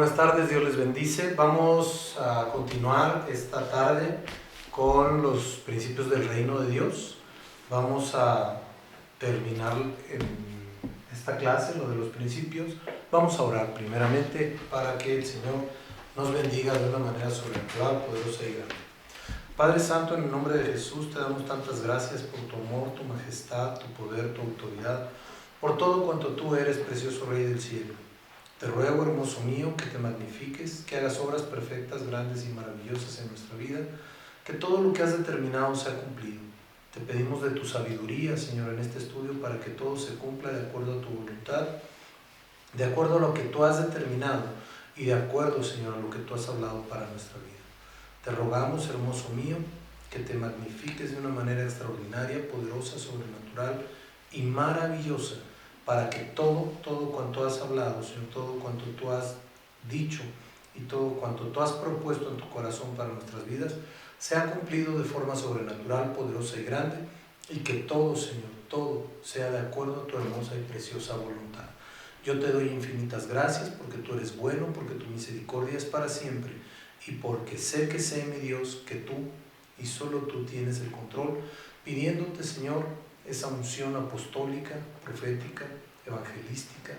Buenas tardes, Dios les bendice. Vamos a continuar esta tarde con los principios del reino de Dios. Vamos a terminar en esta clase, lo de los principios. Vamos a orar primeramente para que el Señor nos bendiga de una manera sobrenatural, poderosa y grande. Padre Santo, en el nombre de Jesús te damos tantas gracias por tu amor, tu majestad, tu poder, tu autoridad, por todo cuanto tú eres, precioso Rey del cielo. Te ruego, hermoso mío, que te magnifiques, que hagas obras perfectas, grandes y maravillosas en nuestra vida, que todo lo que has determinado sea cumplido. Te pedimos de tu sabiduría, Señor, en este estudio para que todo se cumpla de acuerdo a tu voluntad, de acuerdo a lo que tú has determinado y de acuerdo, Señor, a lo que tú has hablado para nuestra vida. Te rogamos, hermoso mío, que te magnifiques de una manera extraordinaria, poderosa, sobrenatural y maravillosa, para que todo cuanto has hablado, Señor, todo cuanto tú has dicho y todo cuanto tú has propuesto en tu corazón para nuestras vidas, sea cumplido de forma sobrenatural, poderosa y grande, y que todo, Señor, todo sea de acuerdo a tu hermosa y preciosa voluntad. Yo te doy infinitas gracias porque tú eres bueno, porque tu misericordia es para siempre, y porque sé, mi Dios, que tú y solo tú tienes el control, pidiéndote, Señor, esa unción apostólica, profética, evangelística,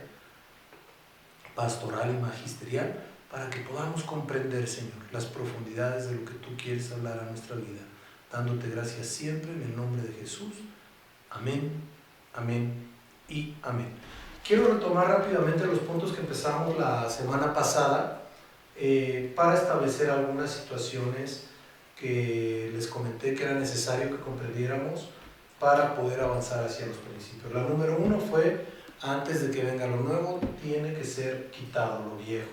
pastoral y magisterial, para que podamos comprender, Señor, las profundidades de lo que tú quieres hablar a nuestra vida, dándote gracias siempre en el nombre de Jesús. Amén, amén y amén. Quiero retomar rápidamente los puntos que empezamos la semana pasada para establecer algunas situaciones que les comenté que era necesario que comprendiéramos para poder avanzar hacia los principios. La número 1 fue: antes de que venga lo nuevo, tiene que ser quitado lo viejo.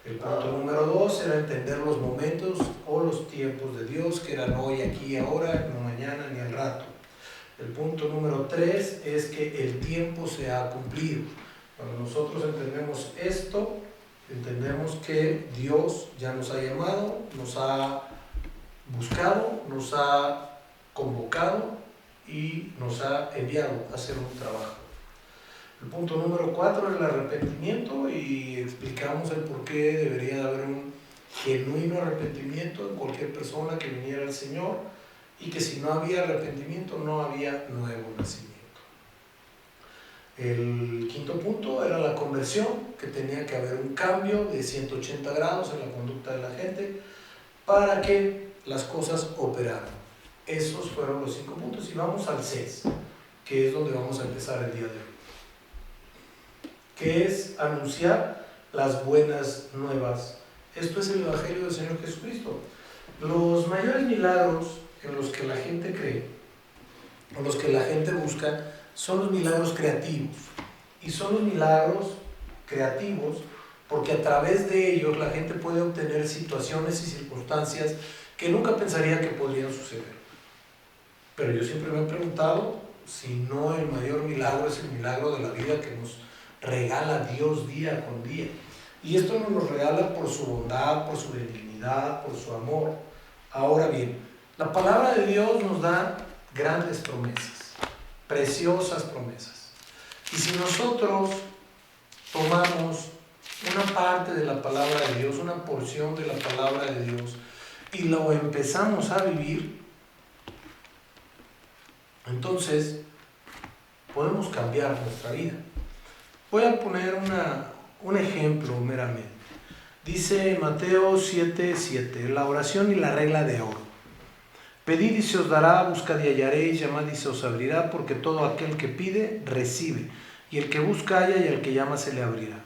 El punto número 2 era entender los momentos o los tiempos de Dios, que eran hoy, aquí, ahora, no mañana ni al rato. El punto número 3 es que el tiempo se ha cumplido. Cuando nosotros entendemos esto, entendemos que Dios ya nos ha llamado, nos ha buscado, nos ha convocado y nos ha enviado a hacer un trabajo. El punto número 4 es el arrepentimiento, y explicamos el por qué debería de haber un genuino arrepentimiento en cualquier persona que viniera al Señor, y que si no había arrepentimiento no había nuevo nacimiento. El quinto punto era la conversión, que tenía que haber un cambio de 180 grados en la conducta de la gente para que las cosas operaran. Esos fueron los 5 puntos, y vamos al 6, que es donde vamos a empezar el día de hoy, que es anunciar las buenas nuevas. Esto es el Evangelio del Señor Jesucristo. Los mayores milagros en los que la gente cree, o los que la gente busca, son los milagros creativos. Y son los milagros creativos porque a través de ellos la gente puede obtener situaciones y circunstancias que nunca pensaría que podrían suceder. Pero yo siempre me he preguntado si no el mayor milagro es el milagro de la vida que nos regala Dios día con día. Y esto nos lo regala por su bondad, por su benignidad, por su amor. Ahora bien, la palabra de Dios nos da grandes promesas, preciosas promesas. Y si nosotros tomamos una parte de la palabra de Dios, una porción de la palabra de Dios, y lo empezamos a vivir, entonces podemos cambiar nuestra vida. Voy a poner un ejemplo meramente. Dice Mateo 7:7, la oración y la regla de oro. Pedid y se os dará, buscad y hallaréis, llamad y se os abrirá, porque todo aquel que pide, recibe, y el que busca halla, y al que llama se le abrirá.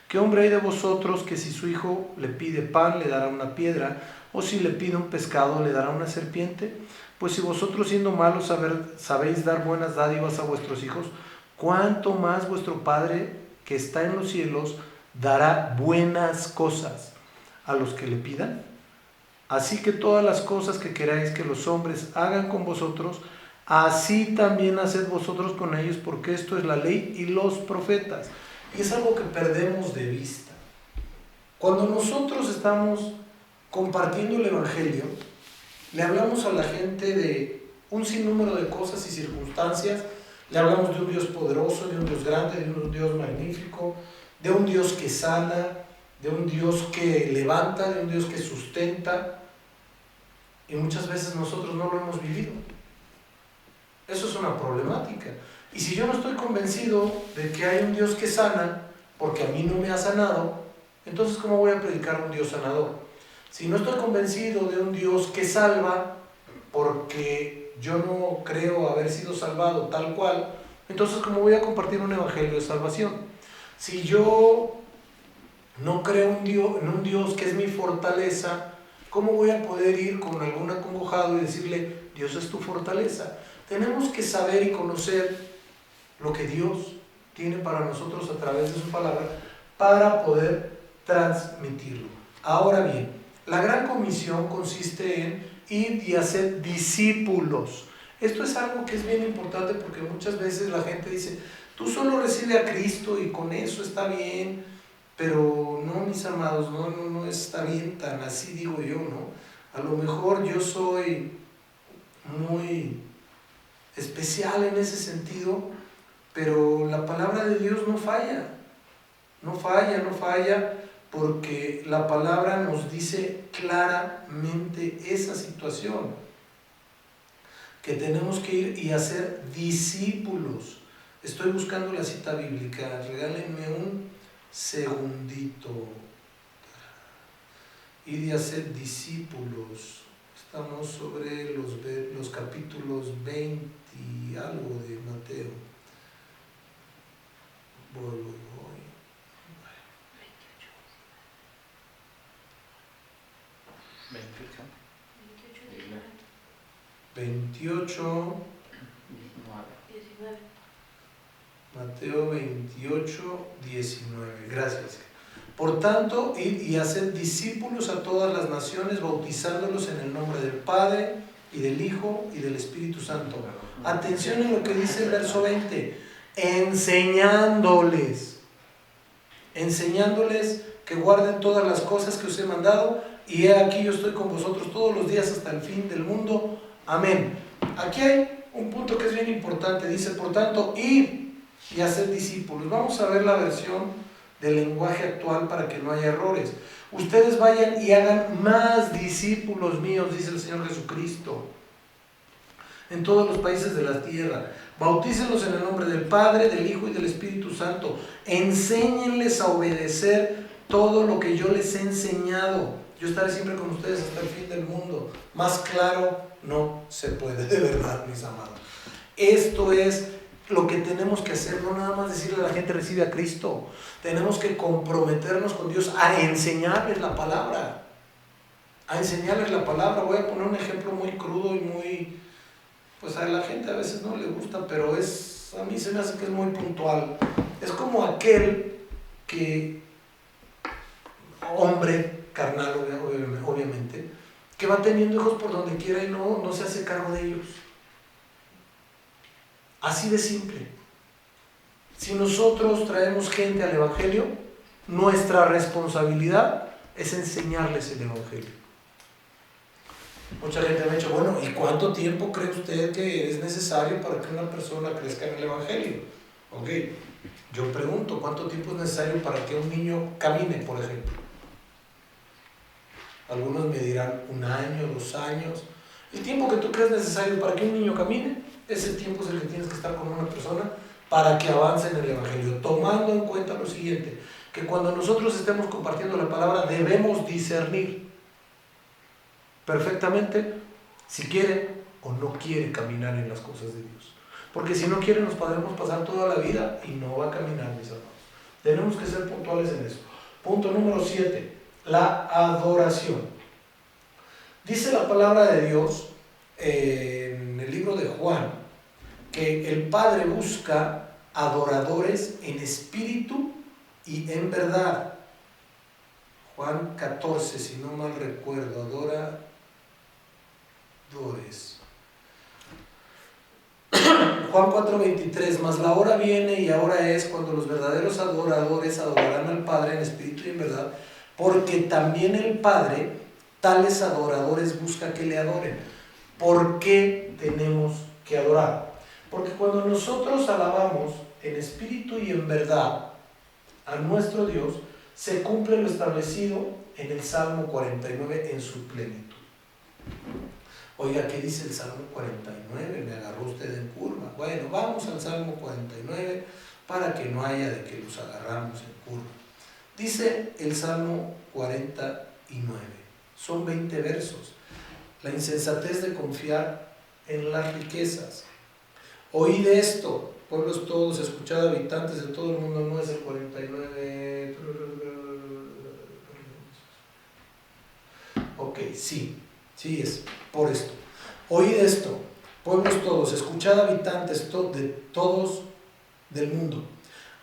¿Qué hombre hay de vosotros que si su hijo le pide pan, le dará una piedra, o si le pide un pescado, le dará una serpiente? Pues si vosotros, siendo malos, sabéis dar buenas dádivas a vuestros hijos, ¿cuánto más vuestro Padre que está en los cielos dará buenas cosas a los que le pidan? Así que todas las cosas que queráis que los hombres hagan con vosotros, así también haced vosotros con ellos, porque esto es la ley y los profetas. Y es algo que perdemos de vista. Cuando nosotros estamos compartiendo el Evangelio, le hablamos a la gente de un sinnúmero de cosas y circunstancias. Le hablamos de un Dios poderoso, de un Dios grande, de un Dios magnífico, de un Dios que sana, de un Dios que levanta, de un Dios que sustenta, y muchas veces nosotros no lo hemos vivido. Eso es una problemática. Y si yo no estoy convencido de que hay un Dios que sana, porque a mí no me ha sanado, entonces ¿cómo voy a predicar a un Dios sanador? Si no estoy convencido de un Dios que salva, porque yo no creo haber sido salvado tal cual, entonces ¿cómo voy a compartir un evangelio de salvación? Si yo no creo en un Dios que es mi fortaleza, ¿cómo voy a poder ir con algún acongojado y decirle, Dios es tu fortaleza? Tenemos que saber y conocer lo que Dios tiene para nosotros a través de su palabra para poder transmitirlo. Ahora bien, la gran comisión consiste en ir y hacer discípulos. Esto es algo que es bien importante porque muchas veces la gente dice, tú solo recibe a Cristo y con eso está bien, pero no, mis amados, no está bien tan así, digo yo, ¿no? A lo mejor yo soy muy especial en ese sentido, pero la palabra de Dios no falla, porque la palabra nos dice claramente esa situación, que tenemos que ir y hacer discípulos. Estoy buscando la cita bíblica, regálenme un segundito. Ir y hacer discípulos. Estamos sobre los capítulos 20 y algo de Mateo. Voy. 28, Mateo 28, 19. Gracias. Por tanto, id y haced discípulos a todas las naciones, bautizándolos en el nombre del Padre, y del Hijo, y del Espíritu Santo. Atención en lo que dice el verso 20. Enseñándoles que guarden todas las cosas que os he mandado, y he aquí yo estoy con vosotros todos los días hasta el fin del mundo. Amén. Aquí hay un punto que es bien importante. Dice, por tanto, ir y hacer discípulos. Vamos a ver la versión del lenguaje actual para que no haya errores. Ustedes vayan y hagan más discípulos míos, dice el Señor Jesucristo, en todos los países de la tierra. Bautícenlos en el nombre del Padre, del Hijo y del Espíritu Santo. Enséñenles a obedecer todo lo que yo les he enseñado. Yo estaré siempre con ustedes hasta el fin del mundo. Más claro no se puede, de verdad, mis amados. Esto es lo que tenemos que hacer, no nada más decirle a la gente recibe a Cristo. Tenemos que comprometernos con Dios a enseñarles la palabra. Voy a poner un ejemplo muy crudo y muy, pues a la gente a veces no le gusta, pero a mí se me hace que es muy puntual. Es como aquel hombre carnal, obviamente, que va teniendo hijos por donde quiera y no se hace cargo de ellos. Así de simple. Si nosotros traemos gente al Evangelio, nuestra responsabilidad es enseñarles el Evangelio. Mucha gente me ha dicho, bueno, ¿y cuánto tiempo cree usted que es necesario para que una persona crezca en el Evangelio? Ok, yo pregunto, ¿cuánto tiempo es necesario para que un niño camine, por ejemplo? Algunos me dirán 1 año, 2 años. El tiempo que tú crees necesario para que un niño camine, ese tiempo es el que tienes que estar con una persona para que avance en el Evangelio, tomando en cuenta lo siguiente, que cuando nosotros estemos compartiendo la palabra debemos discernir perfectamente si quiere o no quiere caminar en las cosas de Dios, porque si no quiere nos podremos pasar toda la vida y no va a caminar, mis hermanos. Tenemos que ser puntuales en eso. Punto número 7, la adoración. Dice la palabra de Dios en el libro de Juan que el Padre busca adoradores en espíritu y en verdad. Juan 14, si no mal recuerdo, adoradores. Juan 4:23, mas la hora viene y ahora es cuando los verdaderos adoradores adorarán al Padre en espíritu y en verdad, porque también el Padre tales adoradores busca que le adoren. ¿Por qué tenemos que adorar? Porque cuando nosotros alabamos en espíritu y en verdad a nuestro Dios, se cumple lo establecido en el Salmo 49 en su plenitud. Oiga, ¿qué dice el Salmo 49? Me agarró usted en curva. Bueno, vamos al Salmo 49 para que no haya de que los agarramos en curva. Dice el Salmo 49, son 20 versos. La insensatez de confiar en las riquezas. Oíd esto, pueblos todos, escuchad habitantes de todo el mundo. No es el 49. Ok, sí es por esto. Oíd esto, pueblos todos, escuchad habitantes de todos del mundo.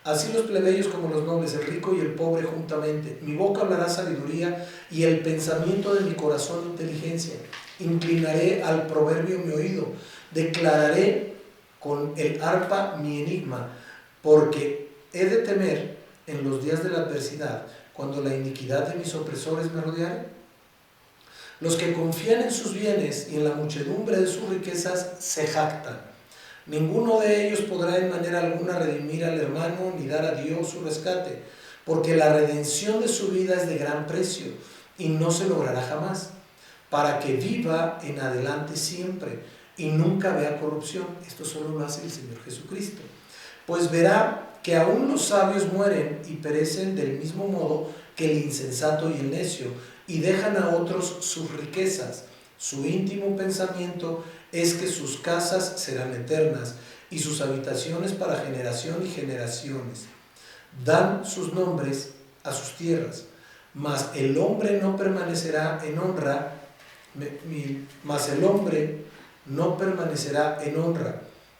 Así los plebeyos como los nobles, el rico y el pobre juntamente. Mi boca hablará sabiduría y el pensamiento de mi corazón inteligencia. Inclinaré al proverbio mi oído, declararé con el arpa mi enigma, porque he de temer en los días de la adversidad, cuando la iniquidad de mis opresores me rodeare. Los que confían en sus bienes y en la muchedumbre de sus riquezas se jactan. Ninguno de ellos podrá en manera alguna redimir al hermano ni dar a Dios su rescate, porque la redención de su vida es de gran precio y no se logrará jamás, para que viva en adelante siempre y nunca vea corrupción. Esto solo lo hace el Señor Jesucristo. Pues verá que aún los sabios mueren y perecen del mismo modo que el insensato y el necio, y dejan a otros sus riquezas. Su íntimo pensamiento es que sus casas serán eternas y sus habitaciones para generación y generaciones. Dan sus nombres a sus tierras, mas el hombre no permanecerá en honra,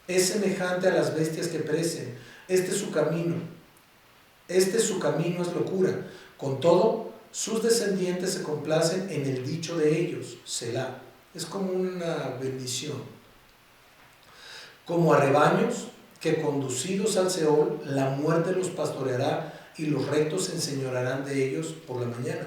Es semejante a las bestias que perecen. Este su camino es locura. Con todo, sus descendientes se complacen en el dicho de ellos, Selah. Es como una bendición. Como a rebaños que conducidos al Seol, la muerte los pastoreará y los rectos se enseñorearán de ellos por la mañana.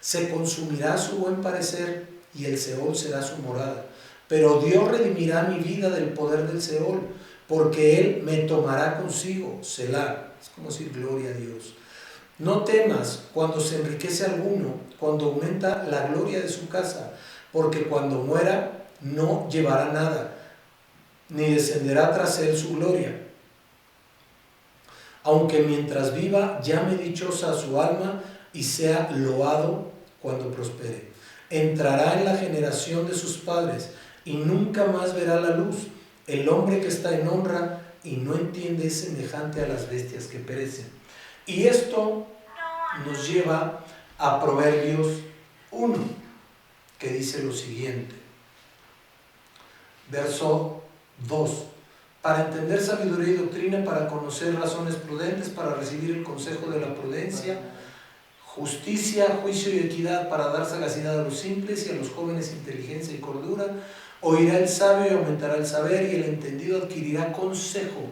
Se consumirá su buen parecer y el Seol será su morada. Pero Dios redimirá mi vida del poder del Seol, porque Él me tomará consigo, Selah. Es como decir gloria a Dios. No temas cuando se enriquece alguno, cuando aumenta la gloria de su casa, porque cuando muera no llevará nada, ni descenderá tras él su gloria. Aunque mientras viva llame dichosa su alma y sea loado cuando prospere. Entrará en la generación de sus padres y nunca más verá la luz. El hombre que está en honra y no entiende es semejante a las bestias que perecen. Y esto nos lleva a Proverbios 1, que dice lo siguiente. Verso 2. Para entender sabiduría y doctrina, para conocer razones prudentes, para recibir el consejo de la prudencia, justicia, juicio y equidad, para dar sagacidad a los simples y a los jóvenes inteligencia y cordura. Oirá el sabio y aumentará el saber, y el entendido adquirirá consejo.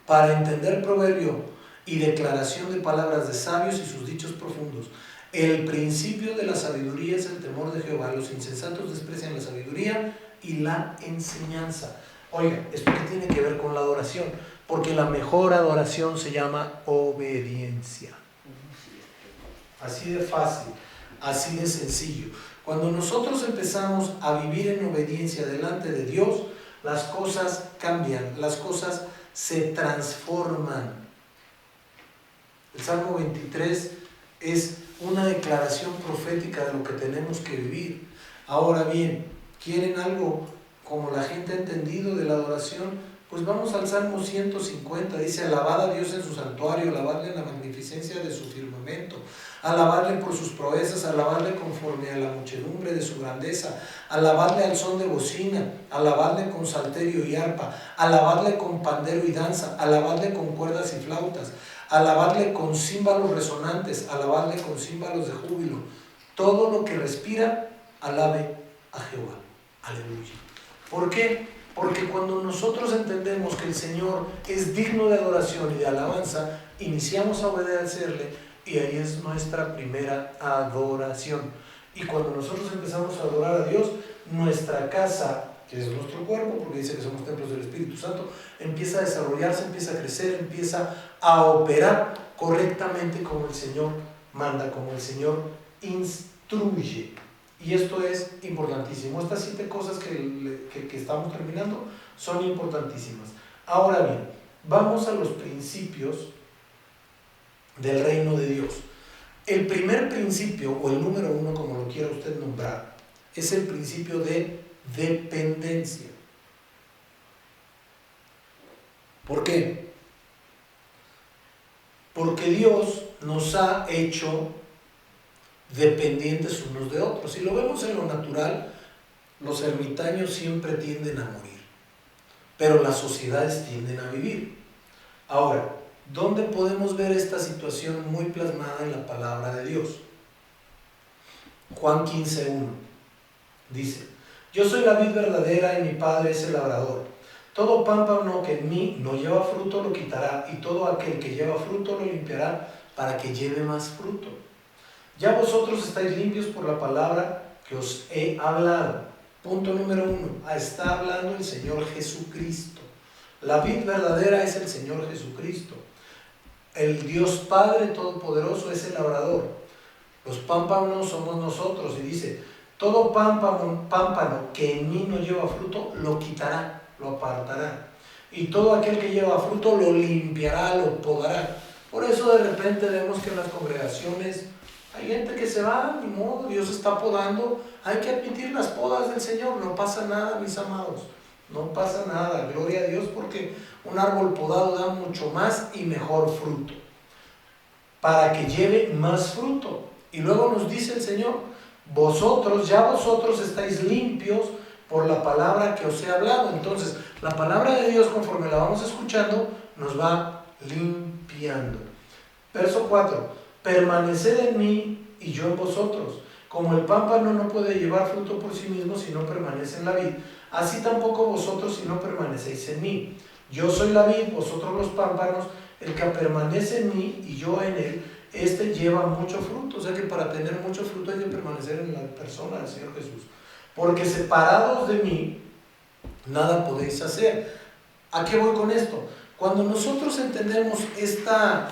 Para entender proverbio y declaración de palabras de sabios y sus dichos profundos. El principio de la sabiduría es el temor de Jehová. Los insensatos desprecian la sabiduría y la enseñanza. Oiga, ¿esto qué tiene que ver con la adoración? Porque la mejor adoración se llama obediencia. Así de fácil, así de sencillo. Cuando nosotros empezamos a vivir en obediencia delante de Dios, las cosas cambian, las cosas se transforman. El Salmo 23 es una declaración profética de lo que tenemos que vivir. Ahora bien, ¿quieren algo como la gente ha entendido de la adoración? Pues vamos al Salmo 150, dice: alabad a Dios en su santuario, alabadle en la magnificencia de su firmamento, alabadle por sus proezas, alabadle conforme a la muchedumbre de su grandeza, alabadle al son de bocina, alabadle con salterio y arpa, alabadle con pandero y danza, alabadle con cuerdas y flautas, alabadle con címbalos resonantes, alabadle con címbalos de júbilo. Todo lo que respira, alabe a Jehová. Aleluya. ¿Por qué? Porque cuando nosotros entendemos que el Señor es digno de adoración y de alabanza, iniciamos a obedecerle, y ahí es nuestra primera adoración. Y cuando nosotros empezamos a adorar a Dios, nuestra casa, que es nuestro cuerpo, porque dice que somos templos del Espíritu Santo, empieza a desarrollarse, empieza a crecer, empieza a operar correctamente como el Señor manda, como el Señor instruye. Y esto es importantísimo. Estas 7 cosas que estamos terminando son importantísimas. Ahora bien, vamos a los principios del reino de Dios. El primer principio, o el número 1, como lo quiera usted nombrar, es el principio de dependencia. ¿Por qué? Porque Dios nos ha hecho dependientes unos de otros. Si lo vemos en lo natural, los ermitaños siempre tienden a morir, pero las sociedades tienden a vivir. Ahora, ¿dónde podemos ver esta situación muy plasmada en la palabra de Dios? Juan 15:1 dice: yo soy la vid verdadera y mi Padre es el labrador. Todo pámpano que en mí no lleva fruto lo quitará, y todo aquel que lleva fruto lo limpiará para que lleve más fruto. Ya vosotros estáis limpios por la palabra que os he hablado. Punto número 1. Está hablando el Señor Jesucristo. La vid verdadera es el Señor Jesucristo. El Dios Padre Todopoderoso es el labrador. Los pámpanos somos nosotros. Y dice: todo pámpano que en mí no lleva fruto, lo quitará, lo apartará. Y todo aquel que lleva fruto, lo limpiará, lo podará. Por eso de repente vemos que en las congregaciones hay gente que se va, ni modo, Dios está podando. Hay que admitir las podas del Señor. No pasa nada, mis amados. No pasa nada. Gloria a Dios, porque un árbol podado da mucho más y mejor fruto, para que lleve más fruto. Y luego nos dice el Señor: vosotros estáis limpios por la palabra que os he hablado. Entonces, la palabra de Dios, conforme la vamos escuchando, nos va limpiando. Verso 4: permaneced en mí y yo en vosotros. Como el pámpano no puede llevar fruto por sí mismo si no permanece en la vid, así tampoco vosotros si no permanecéis en mí. Yo soy la vid, vosotros los pámpanos. El que permanece en mí y yo en él, este lleva mucho fruto. O sea que para tener mucho fruto hay que permanecer en la persona del Señor Jesús. Porque separados de mí, nada podéis hacer. ¿A qué voy con esto? Cuando nosotros entendemos esta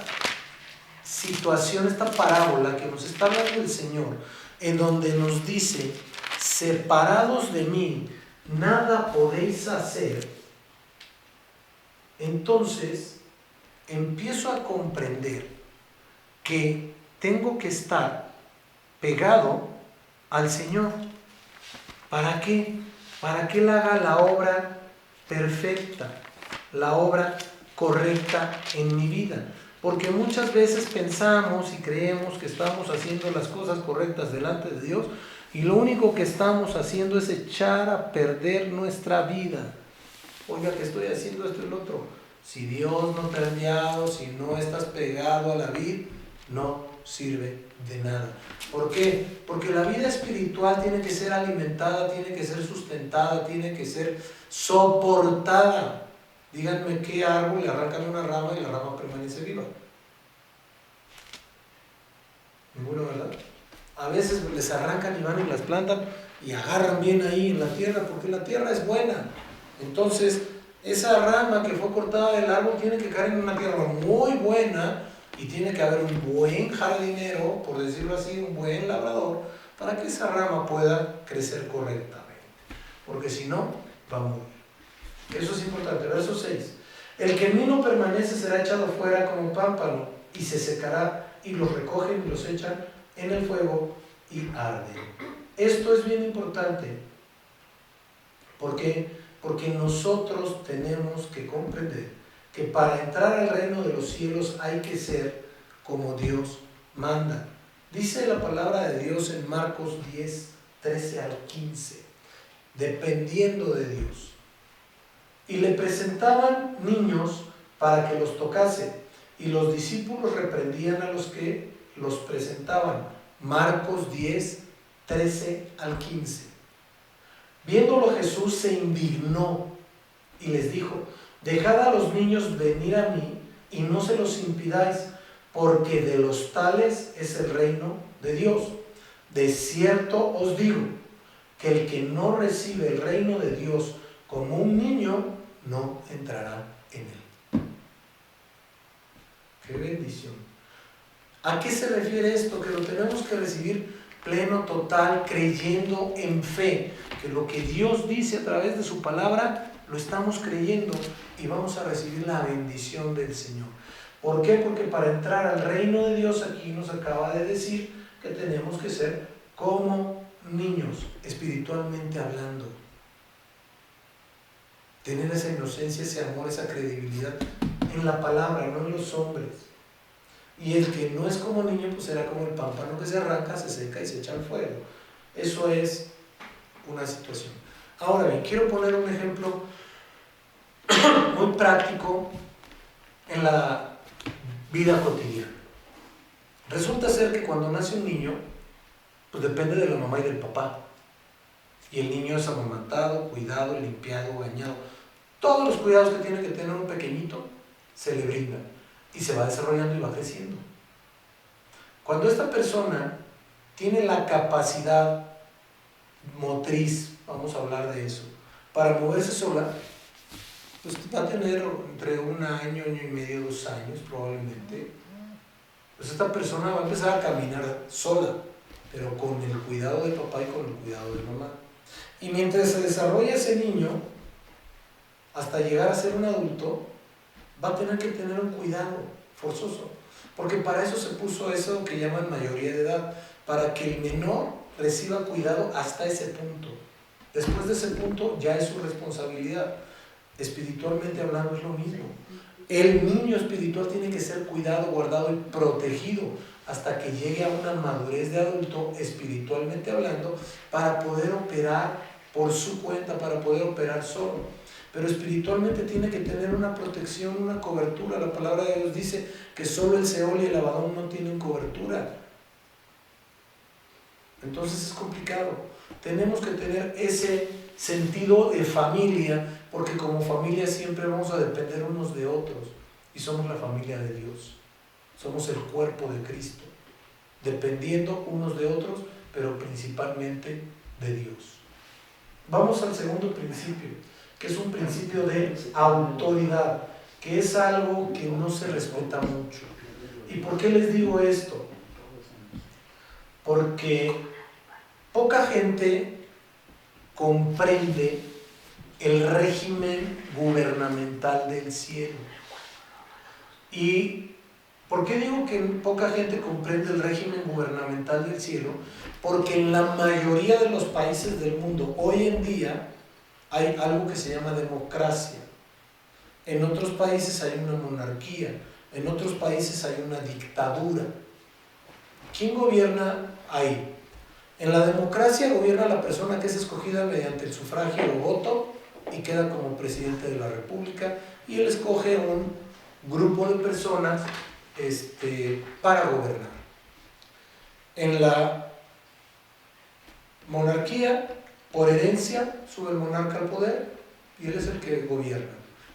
situación, esta parábola que nos está hablando el Señor, en donde nos dice: separados de mí, nada podéis hacer, entonces empiezo a comprender que tengo que estar pegado al Señor. ¿Para qué? Para que Él haga la obra perfecta, la obra correcta en mi vida. Porque muchas veces pensamos y creemos que estamos haciendo las cosas correctas delante de Dios, y lo único que estamos haciendo es echar a perder nuestra vida. Oiga, que estoy haciendo esto y lo otro. Si Dios no te ha enviado, si no estás pegado a la vid, no sirve de nada. ¿Por qué? Porque la vida espiritual tiene que ser alimentada, tiene que ser sustentada, tiene que ser soportada. Díganme qué árbol le arrancan una rama y la rama permanece viva. Ninguno, ¿verdad? A veces les arrancan y van y las plantan y agarran bien ahí en la tierra, porque la tierra es buena. Entonces, esa rama que fue cortada del árbol tiene que caer en una tierra muy buena, y tiene que haber un buen jardinero, por decirlo así, un buen labrador, para que esa rama pueda crecer correctamente. Porque si no, va a morir. Eso es importante. Verso 6: el que en mí no permanece será echado fuera como pámpano, y se secará, y los recogen y los echan en el fuego y arden. Esto es bien importante. ¿Por qué? Porque nosotros tenemos que comprender que para entrar al reino de los cielos hay que ser como Dios manda. Dice la palabra de Dios en Marcos 10, 13 al 15, dependiendo de Dios. Y le presentaban niños para que los tocase, y los discípulos reprendían a los que los presentaban. Marcos 10, 13 al 15. Viéndolo Jesús se indignó y les dijo: dejad a los niños venir a mí y no se los impidáis, porque de los tales es el reino de Dios. De cierto os digo que el que no recibe el reino de Dios como un niño, no entrará en él. ¡Qué bendición! ¿A qué se refiere esto? Que lo tenemos que recibir pleno, total, creyendo en fe, que lo que Dios dice a través de su palabra lo estamos creyendo y vamos a recibir la bendición del Señor. ¿Por qué? Porque para entrar al reino de Dios, aquí nos acaba de decir que tenemos que ser como niños, espiritualmente hablando. Tener esa inocencia, ese amor, esa credibilidad en la palabra, no en los hombres. Y el que no es como niño, pues será como el pámpano que se arranca, se seca y se echa al fuego. Eso es una situación. Ahora bien, quiero poner un ejemplo muy práctico en la vida cotidiana. Resulta ser que cuando nace un niño, pues depende de la mamá y del papá. Y el niño es amamantado, cuidado, limpiado, bañado. Todos los cuidados que tiene que tener un pequeñito se le brindan. Y se va desarrollando y va creciendo. Cuando esta persona tiene la capacidad motriz, vamos a hablar de eso, para moverse sola, pues va a tener entre 1 año, año y medio, 2 años probablemente. Pues esta persona va a empezar a caminar sola, pero con el cuidado de papá y con el cuidado de mamá. Y mientras se desarrolla ese niño, hasta llegar a ser un adulto, va a tener que tener un cuidado forzoso, porque para eso se puso eso que llaman mayoría de edad, para que el menor reciba cuidado hasta ese punto. Después de ese punto ya es su responsabilidad. Espiritualmente hablando es lo mismo. El niño espiritual tiene que ser cuidado, guardado y protegido hasta que llegue a una madurez de adulto, espiritualmente hablando, para poder operar por su cuenta, para poder operar solo. Pero espiritualmente tiene que tener una protección, una cobertura. La palabra de Dios dice que solo el Seol y el Abadón no tienen cobertura. Entonces es complicado. Tenemos que tener ese sentido de familia, porque como familia siempre vamos a depender unos de otros. Y somos la familia de Dios. Somos el cuerpo de Cristo. Dependiendo unos de otros, pero principalmente de Dios. Vamos al segundo principio, que es un principio de autoridad, que es algo que no se respeta mucho. ¿Y por qué les digo esto? Porque poca gente comprende el régimen gubernamental del cielo. ¿Y por qué digo que poca gente comprende el régimen gubernamental del cielo? Porque en la mayoría de los países del mundo hoy en día hay algo que se llama democracia. En otros países hay una monarquía, en otros países hay una dictadura. ¿Quién gobierna ahí? En la democracia gobierna la persona que es escogida mediante el sufragio o voto y queda como presidente de la república, y él escoge un grupo de personas para gobernar. En la monarquía, por herencia, sube el monarca al poder y él es el que gobierna.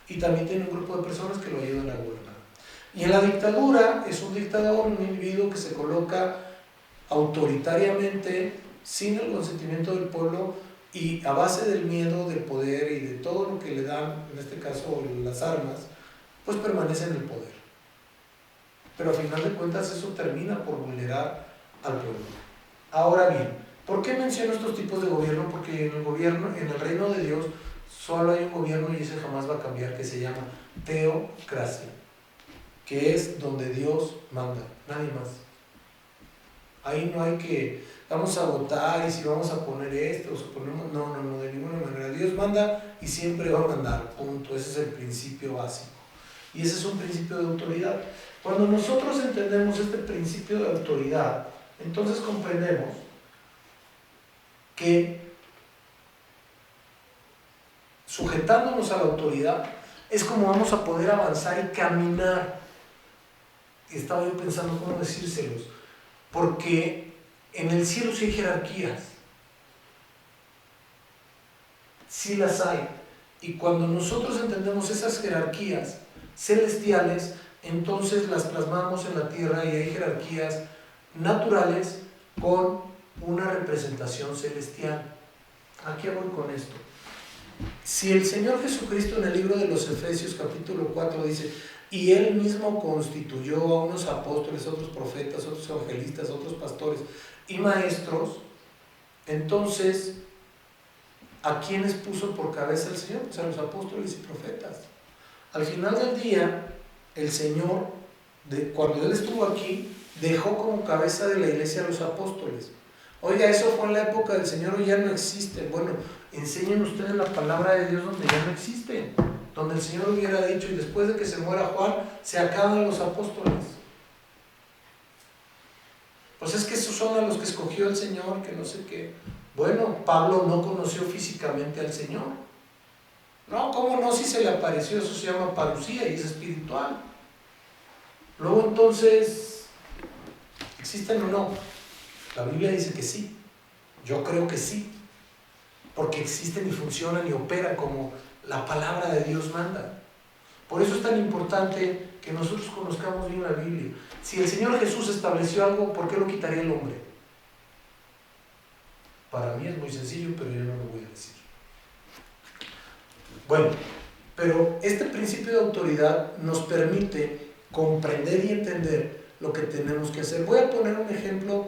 Y también tiene un grupo de personas que lo ayudan a gobernar. Y en la dictadura es un dictador, un individuo que se coloca autoritariamente, sin el consentimiento del pueblo y a base del miedo, del poder y de todo lo que le dan, en este caso las armas, pues permanece en el poder. Pero a final de cuentas eso termina por vulnerar al pueblo. Ahora bien, ¿por qué menciono estos tipos de gobierno? Porque en el gobierno, en el reino de Dios, solo hay un gobierno y ese jamás va a cambiar, que se llama teocracia, que es donde Dios manda, nadie más. Ahí no hay que, vamos a votar y si vamos a poner esto, o si ponemos, no, de ninguna manera. Dios manda y siempre va a mandar, punto. Ese es el principio básico. Y ese es un principio de autoridad. Cuando nosotros entendemos este principio de autoridad, entonces comprendemos que sujetándonos a la autoridad es como vamos a poder avanzar y caminar. Y estaba yo pensando cómo decírselos, porque en el cielo sí hay jerarquías, sí las hay, y cuando nosotros entendemos esas jerarquías celestiales, entonces las plasmamos en la tierra y hay jerarquías naturales con una representación celestial. ¿A qué voy con esto? Si el Señor Jesucristo en el libro de los Efesios capítulo 4 dice, y Él mismo constituyó a unos apóstoles, otros profetas, otros evangelistas, otros pastores y maestros, entonces, ¿a quiénes puso por cabeza el Señor? Pues a los apóstoles y profetas. Al final del día, el Señor, cuando Él estuvo aquí, dejó como cabeza de la iglesia a los apóstoles. Oiga, eso fue en la época del Señor, hoy ya no existen. Bueno, enseñen ustedes la palabra de Dios donde ya no existen, donde el Señor hubiera dicho, y después de que se muera Juan, se acaban los apóstoles. Pues es que esos son a los que escogió el Señor, que no sé qué. Bueno, Pablo no conoció físicamente al Señor. No, ¿cómo no? Si se le apareció, eso se llama parucía y es espiritual. Luego entonces, ¿existen o no? La Biblia dice que sí. Yo creo que sí. Porque existen y funcionan y operan como la palabra de Dios manda. Por eso es tan importante que nosotros conozcamos bien la Biblia. Si el Señor Jesús estableció algo, ¿por qué lo quitaría el hombre? Para mí es muy sencillo, pero yo no lo voy a decir. Bueno, pero este principio de autoridad nos permite comprender y entender lo que tenemos que hacer. Voy a poner un ejemplo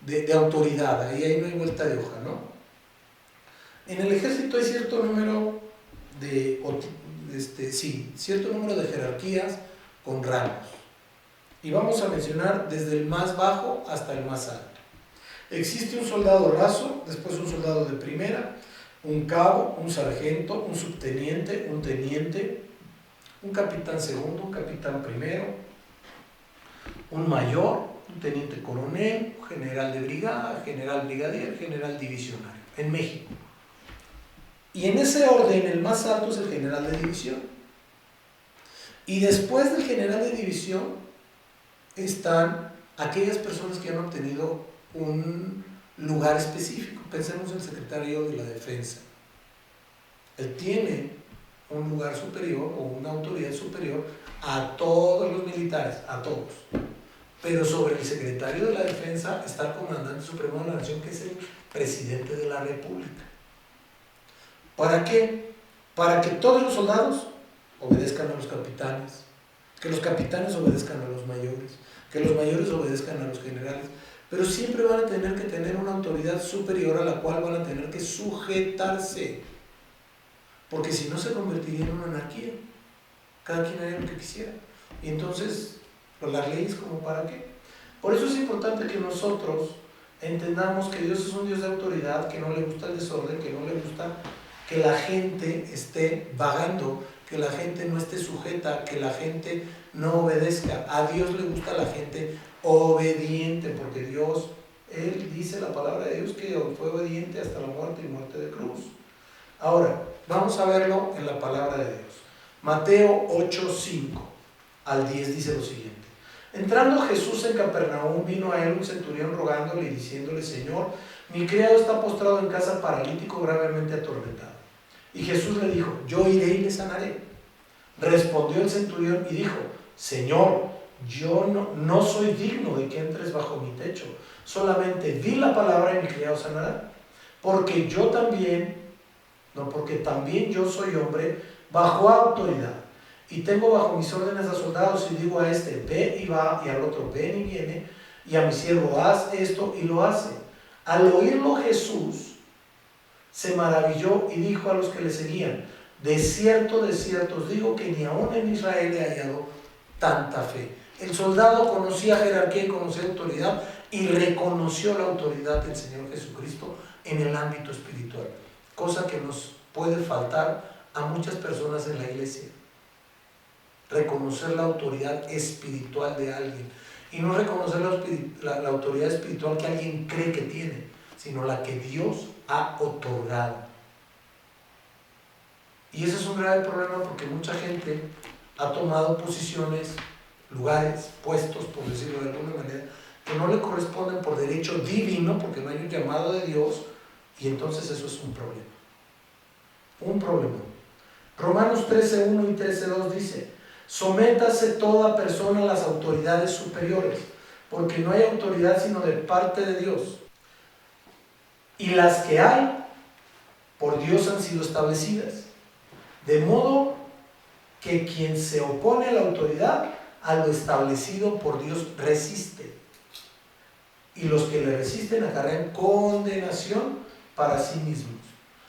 de autoridad, ahí no hay vuelta de hoja, ¿no? En el ejército hay cierto número cierto número de jerarquías con rangos. Y vamos a mencionar desde el más bajo hasta el más alto. Existe un soldado raso, después un soldado de primera, un cabo, un sargento, un subteniente, un teniente, un capitán segundo, un capitán primero, un mayor, un teniente coronel, un general de brigada, general brigadier, general divisionario, en México. Y en ese orden, el más alto es el general de división. Y después del general de división están aquellas personas que han obtenido un lugar específico. Pensemos en el secretario de la Defensa. Él tiene un lugar superior o una autoridad superior a todos los militares, a todos. Pero sobre el secretario de la Defensa está el comandante supremo de la nación, que es el presidente de la República. ¿Para qué? Para que todos los soldados obedezcan a los capitanes, que los capitanes obedezcan a los mayores, que los mayores obedezcan a los generales, pero siempre van a tener que tener una autoridad superior a la cual van a tener que sujetarse, porque si no se convertiría en una anarquía, cada quien haría lo que quisiera, y entonces las leyes, ¿como para qué? Por eso es importante que nosotros entendamos que Dios es un Dios de autoridad, que no le gusta el desorden, que no le gusta que la gente esté vagando, que la gente no esté sujeta, que la gente no obedezca. A Dios le gusta la gente obediente, porque Dios, Él dice la palabra de Dios que fue obediente hasta la muerte y muerte de cruz. Ahora, vamos a verlo en la palabra de Dios. Mateo 8:5 al 10 dice lo siguiente. Entrando Jesús en Capernaum, vino a él un centurión rogándole y diciéndole: Señor, mi criado está postrado en casa, paralítico, gravemente atormentado. Y Jesús le dijo: yo iré y le sanaré. Respondió el centurión y dijo: Señor, yo no soy digno de que entres bajo mi techo, solamente di la palabra y mi criado sanará. Porque también yo soy hombre bajo autoridad, y tengo bajo mis órdenes a soldados, y digo a este: ve y va, y al otro: ven y viene, y a mi siervo: haz esto, y lo hace. Al oírlo Jesús se maravilló y dijo a los que le seguían: de cierto os digo que ni aún en Israel he hallado tanta fe. El soldado conocía jerarquía y conocía autoridad, y reconoció la autoridad del Señor Jesucristo en el ámbito espiritual, cosa que nos puede faltar a muchas personas en la iglesia. Reconocer la autoridad espiritual de alguien, y no reconocer la autoridad espiritual que alguien cree que tiene, sino la que Dios ha otorgado. Y ese es un grave problema, porque mucha gente ha tomado posiciones, lugares, puestos, por decirlo de alguna manera, que no le corresponden por derecho divino, porque no hay un llamado de Dios, y entonces eso es un problema. Un problema. Romanos 13:1 y 13:2 dice: sométase toda persona a las autoridades superiores, porque no hay autoridad sino de parte de Dios, y las que hay por Dios han sido establecidas. De modo que quien se opone a la autoridad, a lo establecido por Dios resiste. Y los que le resisten acarrean condenación para sí mismos.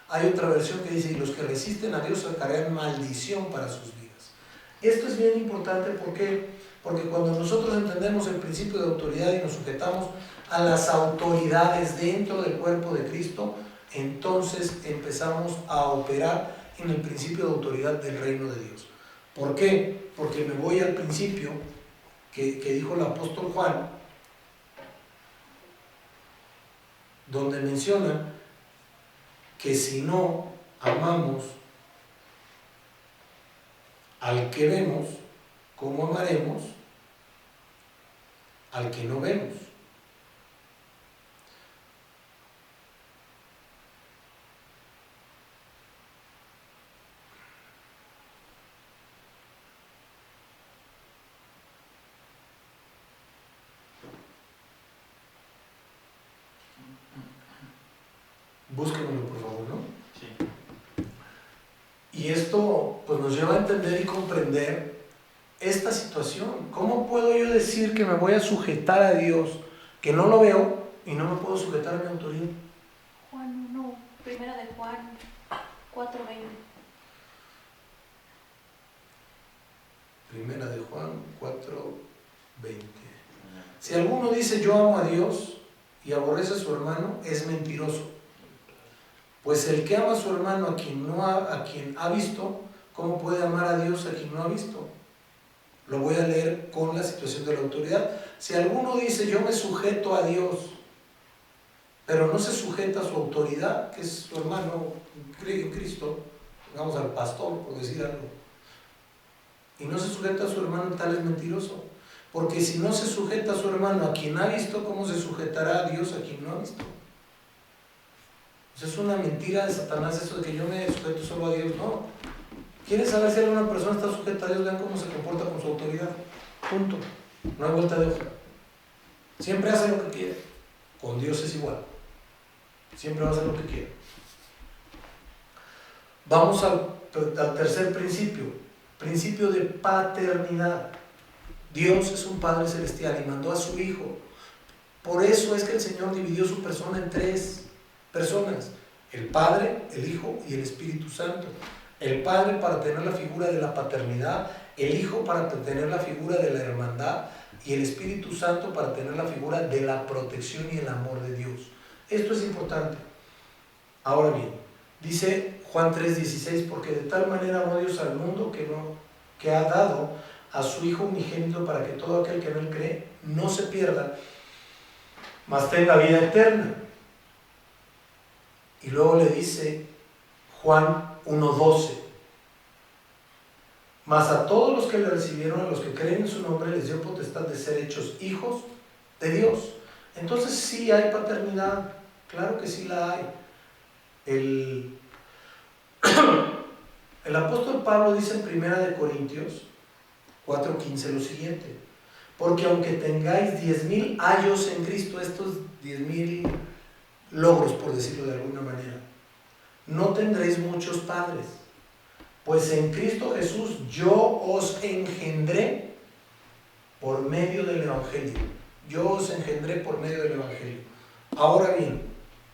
Hay otra versión que dice, y los que resisten a Dios acarrean maldición para sus vidas. Esto es bien importante, ¿por qué? Porque cuando nosotros entendemos el principio de autoridad y nos sujetamos a las autoridades dentro del cuerpo de Cristo, entonces empezamos a operar en el principio de autoridad del reino de Dios. ¿Por qué? Porque me voy al principio que dijo el apóstol Juan, donde menciona que si no amamos al que vemos, ¿cómo amaremos al que no vemos? Búsquenlo por favor, ¿no? Sí. Y esto pues nos lleva a entender y comprender esta situación. ¿Cómo puedo yo decir que me voy a sujetar a Dios, que no lo veo, y no me puedo sujetar a mi autoridad? Juan 1, primera de Juan 4:20. Primera de Juan 4:20. Si alguno dice yo amo a Dios y aborrece a su hermano, es mentiroso. Pues el que ama a su hermano a quien ha visto, ¿cómo puede amar a Dios a quien no ha visto? Lo voy a leer con la situación de la autoridad. Si alguno dice yo me sujeto a Dios, pero no se sujeta a su autoridad, que es su hermano en Cristo, digamos al pastor, por decir algo, y no se sujeta a su hermano, tal es mentiroso. Porque si no se sujeta a su hermano a quien ha visto, ¿cómo se sujetará a Dios a quien no ha visto? Es una mentira de Satanás eso de que yo me sujeto solo a Dios. No. ¿Quieres saber si alguna persona está sujeta a Dios? Vean cómo se comporta con su autoridad. Punto. No hay vuelta de hoja. Siempre hace lo que quiere. Con Dios es igual. Siempre va a hacer lo que quiere. Vamos al tercer principio. Principio de paternidad. Dios es un Padre celestial y mandó a su Hijo. Por eso es que el Señor dividió su persona en tres personas: el Padre, el Hijo y el Espíritu Santo. El Padre para tener la figura de la paternidad, el Hijo para tener la figura de la hermandad y el Espíritu Santo para tener la figura de la protección y el amor de Dios. Esto es importante. Ahora bien, dice Juan 3:16, porque de tal manera amó Dios al mundo que ha dado a su Hijo unigénito para que todo aquel que en él cree no se pierda, mas tenga vida eterna. Y luego le dice Juan 1:12, mas a todos los que le recibieron, a los que creen en su nombre, les dio potestad de ser hechos hijos de Dios. Entonces sí hay paternidad, claro que sí la hay. El apóstol Pablo dice en 1 Corintios 4:15 lo siguiente: porque aunque tengáis 10,000 años en Cristo, estos 10,000 logros, por decirlo de alguna manera, no tendréis muchos padres, pues en Cristo Jesús yo os engendré por medio del Evangelio. Yo os engendré por medio del Evangelio. Ahora bien,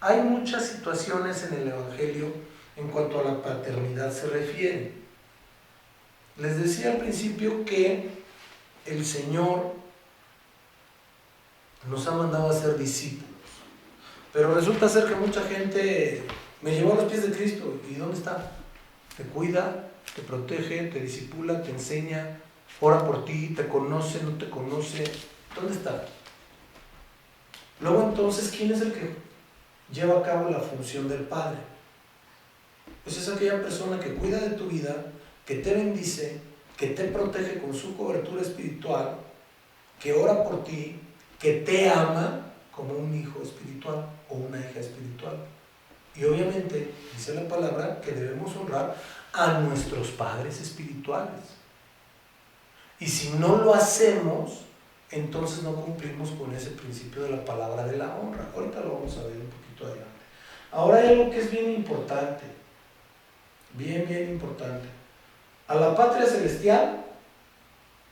hay muchas situaciones en el Evangelio en cuanto a la paternidad se refiere. Les decía al principio que el Señor nos ha mandado a ser discípulos, pero resulta ser que mucha gente me llevó a los pies de Cristo. ¿Y dónde está? Te cuida, te protege, te discipula, te enseña, ora por ti, te conoce, no te conoce. ¿Dónde está? Luego entonces, ¿quién es el que lleva a cabo la función del Padre? Pues es aquella persona que cuida de tu vida, que te bendice, que te protege con su cobertura espiritual, que ora por ti, que te ama como un hijo espiritual o una hija espiritual. Y obviamente dice la palabra que debemos honrar a nuestros padres espirituales. Y si no lo hacemos, entonces no cumplimos con ese principio de la palabra de la honra. Ahorita lo vamos a ver un poquito adelante. Ahora hay algo que es bien importante. bien, bien importante. A la patria celestial,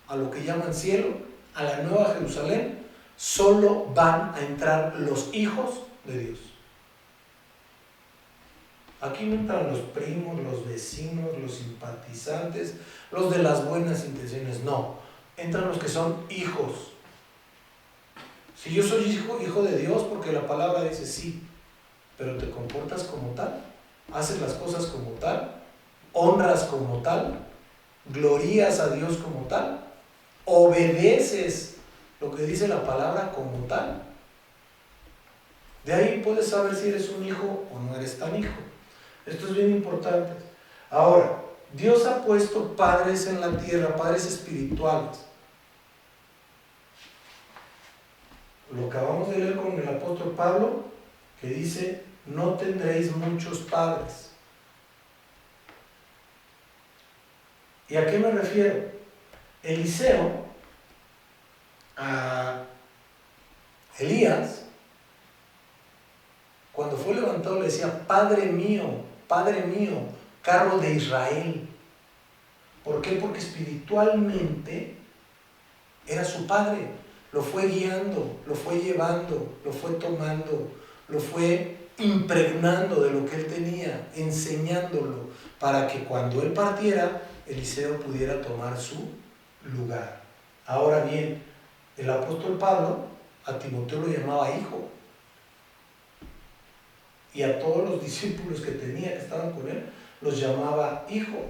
a lo que llaman cielo, a la nueva Jerusalén, solo van a entrar los hijos de Dios. Aquí no entran los primos, los vecinos, los simpatizantes, los de las buenas intenciones, no. Entran los que son hijos. Si yo soy hijo de Dios, porque la palabra dice sí, pero te comportas como tal, haces las cosas como tal, honras como tal, glorías a Dios como tal, obedeces lo que dice la palabra como tal. De ahí puedes saber si eres un hijo o no eres tan hijo. Esto es bien importante. Ahora, Dios ha puesto padres en la tierra, padres espirituales. Lo acabamos de leer con el apóstol Pablo, que dice, no tendréis muchos padres. ¿Y a qué me refiero? Eliseo, a Elías, cuando fue levantado le decía, Padre mío, carro de Israel. ¿Por qué? Porque espiritualmente era su padre. Lo fue guiando, lo fue llevando, lo fue tomando, lo fue impregnando de lo que él tenía, enseñándolo, para que cuando él partiera, Eliseo pudiera tomar su lugar. Ahora bien, el apóstol Pablo a Timoteo lo llamaba hijo. Y a todos los discípulos que tenía, que estaban con él, los llamaba hijo.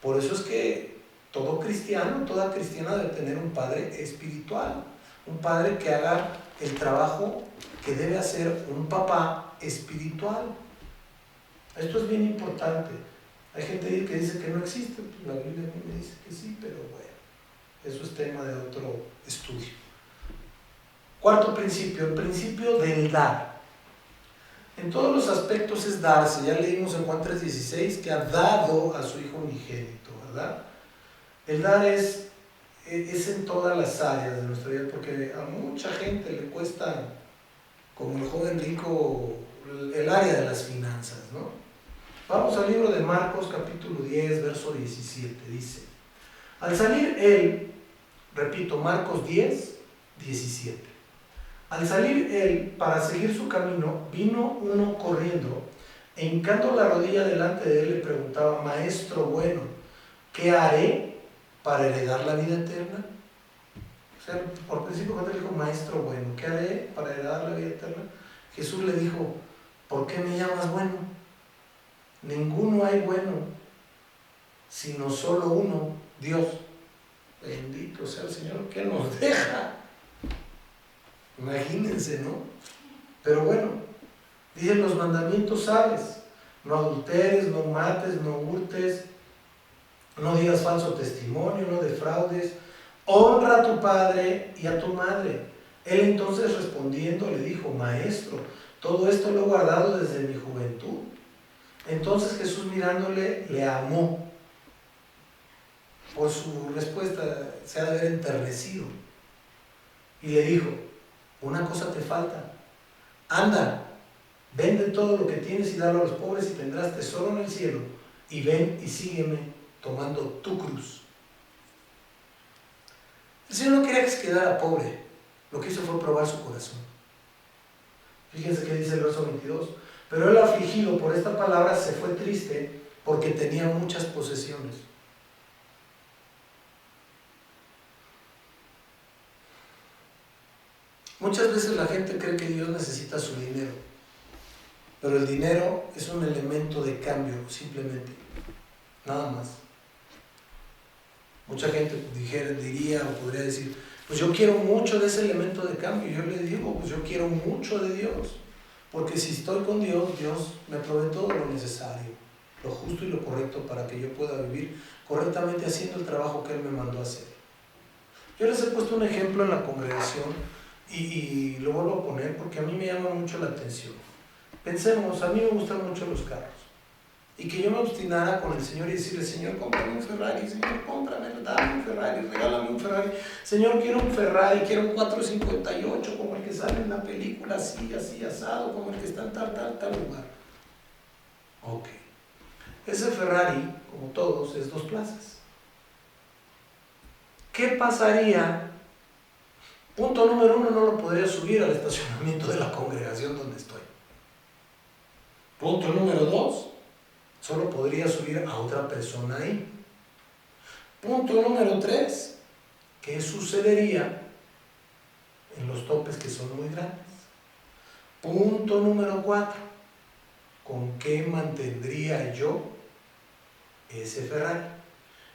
Por eso es que todo cristiano, toda cristiana debe tener un padre espiritual, un padre que haga el trabajo que debe hacer un papá espiritual. Esto es bien importante. Hay gente que dice que no existe, pues la Biblia a mí me dice que sí, pero bueno, eso es tema de otro estudio. Cuarto principio, el principio del dar. En todos los aspectos es darse. Ya leímos en Juan 3:16 que ha dado a su Hijo unigénito, ¿verdad? El dar es en todas las áreas de nuestra vida, porque a mucha gente le cuesta, como el joven rico, el área de las finanzas, ¿no? Vamos al libro de Marcos, capítulo 10, verso 17, dice, al salir él, repito, Marcos 10, 17, al salir él para seguir su camino, vino uno corriendo, e hincando la rodilla delante de él le preguntaba, Maestro bueno, ¿qué haré para heredar la vida eterna? O sea, por principio cuando le dijo, Maestro bueno, ¿qué haré para heredar la vida eterna? Jesús le dijo, ¿por qué me llamas bueno? Ninguno hay bueno, sino solo uno, Dios. Bendito sea el Señor que nos deja. Imagínense, ¿no? Pero bueno, dicen los mandamientos, ¿sabes? No adulteres, no mates, no hurtes, no digas falso testimonio, no defraudes, honra a tu padre y a tu madre. Él entonces respondiendo le dijo, Maestro, todo esto lo he guardado desde mi juventud. Entonces Jesús mirándole le amó. Por su respuesta se ha de haber enternecido. Y le dijo, una cosa te falta, anda, vende todo lo que tienes y dalo a los pobres y tendrás tesoro en el cielo, y ven y sígueme tomando tu cruz. El Señor no quería que se quedara pobre, lo que hizo fue probar su corazón. Fíjense que dice el verso 22, pero él afligido por esta palabra se fue triste porque tenía muchas posesiones. Muchas veces la gente cree que Dios necesita su dinero, pero el dinero es un elemento de cambio, simplemente, nada más. Mucha gente diría o podría decir, pues yo quiero mucho de ese elemento de cambio. Yo le digo, pues yo quiero mucho de Dios, porque si estoy con Dios, Dios me provee todo lo necesario, lo justo y lo correcto para que yo pueda vivir correctamente haciendo el trabajo que Él me mandó a hacer. Yo les he puesto un ejemplo en la congregación y lo vuelvo a poner porque a mí me llama mucho la atención. Pensemos, a mí me gustan mucho los carros. Y que yo me obstinara con el Señor y decirle, Señor, cómprame un Ferrari, Señor, cómprame, dame un Ferrari, regálame un Ferrari. Señor, quiero un Ferrari, quiero un 458 como el que sale en la película, así, así, asado, como el que está en tal lugar. Ok. Ese Ferrari, como todos, es 2 plazas. ¿Qué pasaría? Punto número 1, no lo podría subir al estacionamiento de la congregación donde estoy. Punto número 2, solo podría subir a otra persona ahí. Punto número 3, ¿qué sucedería en los topes que son muy grandes? Punto número 4, ¿con qué mantendría yo ese Ferrari?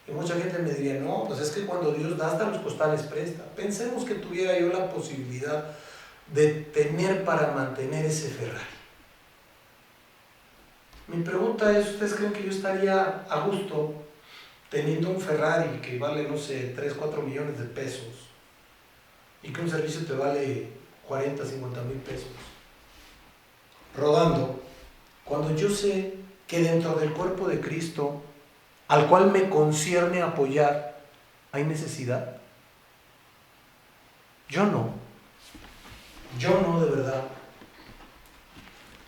Y mucha gente me diría, no, pues es que cuando Dios da hasta los costales presta. Pensemos que tuviera yo la posibilidad de tener para mantener ese Ferrari. Mi pregunta es, ¿ustedes creen que yo estaría a gusto teniendo un Ferrari que vale, no sé, 3, 4 millones de pesos y que un servicio te vale 40, 50 mil pesos rodando, cuando yo sé que dentro del cuerpo de Cristo, al cual me concierne apoyar, hay necesidad? Yo no de verdad.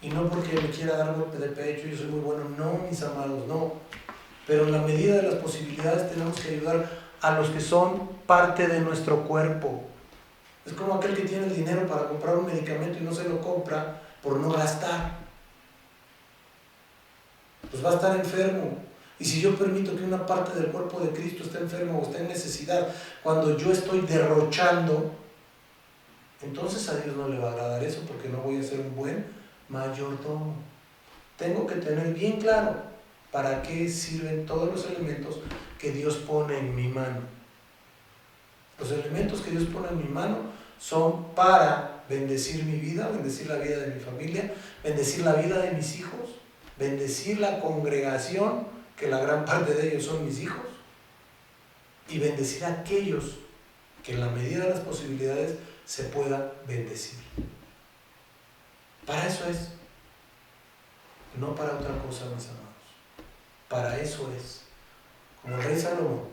Y no porque me quiera dar golpe de pecho, yo soy muy bueno, no, mis amados, no. Pero en la medida de las posibilidades tenemos que ayudar a los que son parte de nuestro cuerpo. Es como aquel que tiene el dinero para comprar un medicamento y no se lo compra por no gastar. Pues va a estar enfermo. Y si yo permito que una parte del cuerpo de Cristo esté enfermo o esté en necesidad, cuando yo estoy derrochando, entonces a Dios no le va a agradar eso, porque no voy a ser un buen mayordomo. Tengo que tener bien claro para qué sirven todos los elementos que Dios pone en mi mano. Los elementos que Dios pone en mi mano son para bendecir mi vida, bendecir la vida de mi familia, bendecir la vida de mis hijos, bendecir la congregación, que la gran parte de ellos son mis hijos, y bendecir a aquellos que en la medida de las posibilidades se pueda bendecir. Para eso es, no para otra cosa, mis amados. Para eso es. Como el rey Salomón.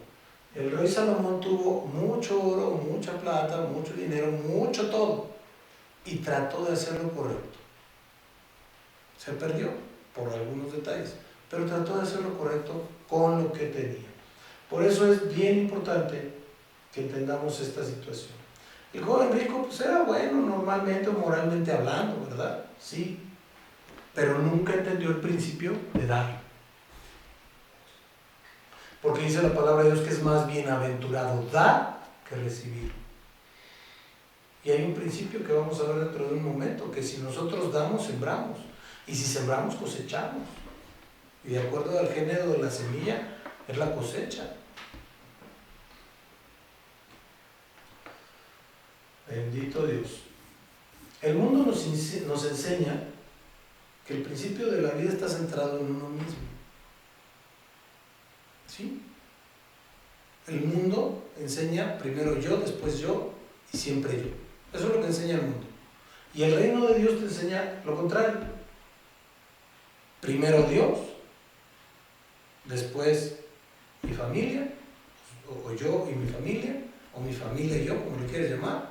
El rey Salomón tuvo mucho oro, mucha plata, mucho dinero, mucho todo, y trató de hacer lo correcto. Se perdió por algunos detalles, pero trató de hacer lo correcto con lo que tenía. Por eso es bien importante que entendamos esta situación. El joven rico pues era bueno normalmente o moralmente hablando, ¿verdad? Sí, pero nunca entendió el principio de dar. Porque dice la palabra de Dios que es más bienaventurado dar que recibir. Y hay un principio que vamos a ver dentro de un momento, que si nosotros damos, sembramos. Y si sembramos, cosechamos. Y de acuerdo al género de la semilla, es la cosecha. Bendito Dios. El mundo nos enseña que el principio de la vida está centrado en uno mismo. ¿Sí? El mundo enseña primero yo, después yo y siempre yo. Eso es lo que enseña el mundo. Y el reino de Dios te enseña lo contrario. Primero Dios, después mi familia, o yo y mi familia, o mi familia y yo, como le quieres llamar.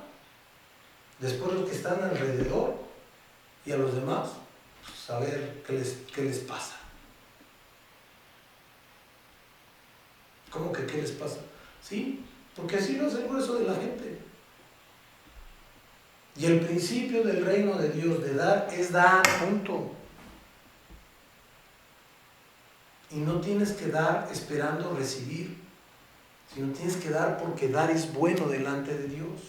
Después los que están alrededor y a los demás, saber qué les pasa. ¿Cómo que qué les pasa? Sí, porque así no es el grueso de la gente. Y el principio del reino de Dios de dar es dar, punto. Y no tienes que dar esperando recibir, sino tienes que dar porque dar es bueno delante de Dios.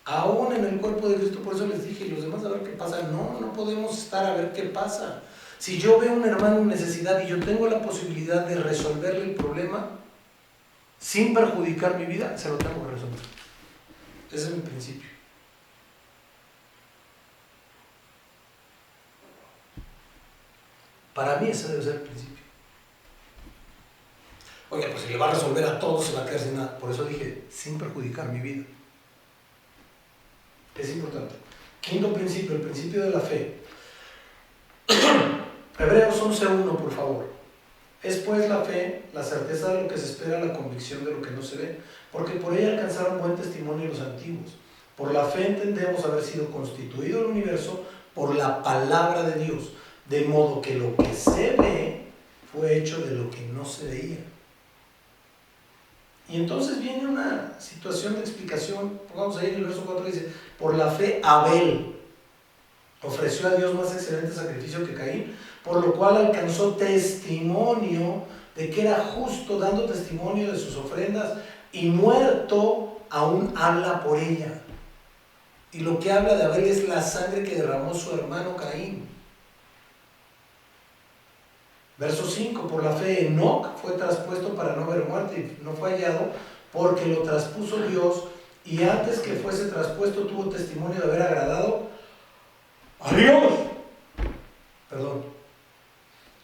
Aún en el cuerpo de Cristo, por eso les dije, y los demás a ver qué pasa. No podemos estar a ver qué pasa. Si yo veo a un hermano en necesidad y yo tengo la posibilidad de resolverle el problema sin perjudicar mi vida, se lo tengo que resolver. Ese es mi principio. Para mí ese debe ser el principio. Oye, pues si le va a resolver a todos, se va a quedar sin nada. Por eso dije, sin perjudicar mi vida. Es importante. Quinto principio, el principio de la fe. Hebreos 11:1, por favor. Es pues la fe, la certeza de lo que se espera, la convicción de lo que no se ve, porque por ella alcanzaron buen testimonio los antiguos. Por la fe entendemos haber sido constituido el universo por la palabra de Dios, De modo que lo que se ve fue hecho de lo que no se veía. Y entonces viene una situación de explicación. Vamos a ir en el verso 4, dice: por la fe Abel ofreció a Dios más excelente sacrificio que Caín, por lo cual alcanzó testimonio de que era justo, dando testimonio de sus ofrendas, y muerto aún habla por ella. Y lo que habla de Abel es la sangre que derramó su hermano Caín. Verso 5, por la fe Enoc fue traspuesto para no ver muerte y no fue hallado, porque lo traspuso Dios, y antes que fuese traspuesto tuvo testimonio de haber agradado a Dios. Perdón.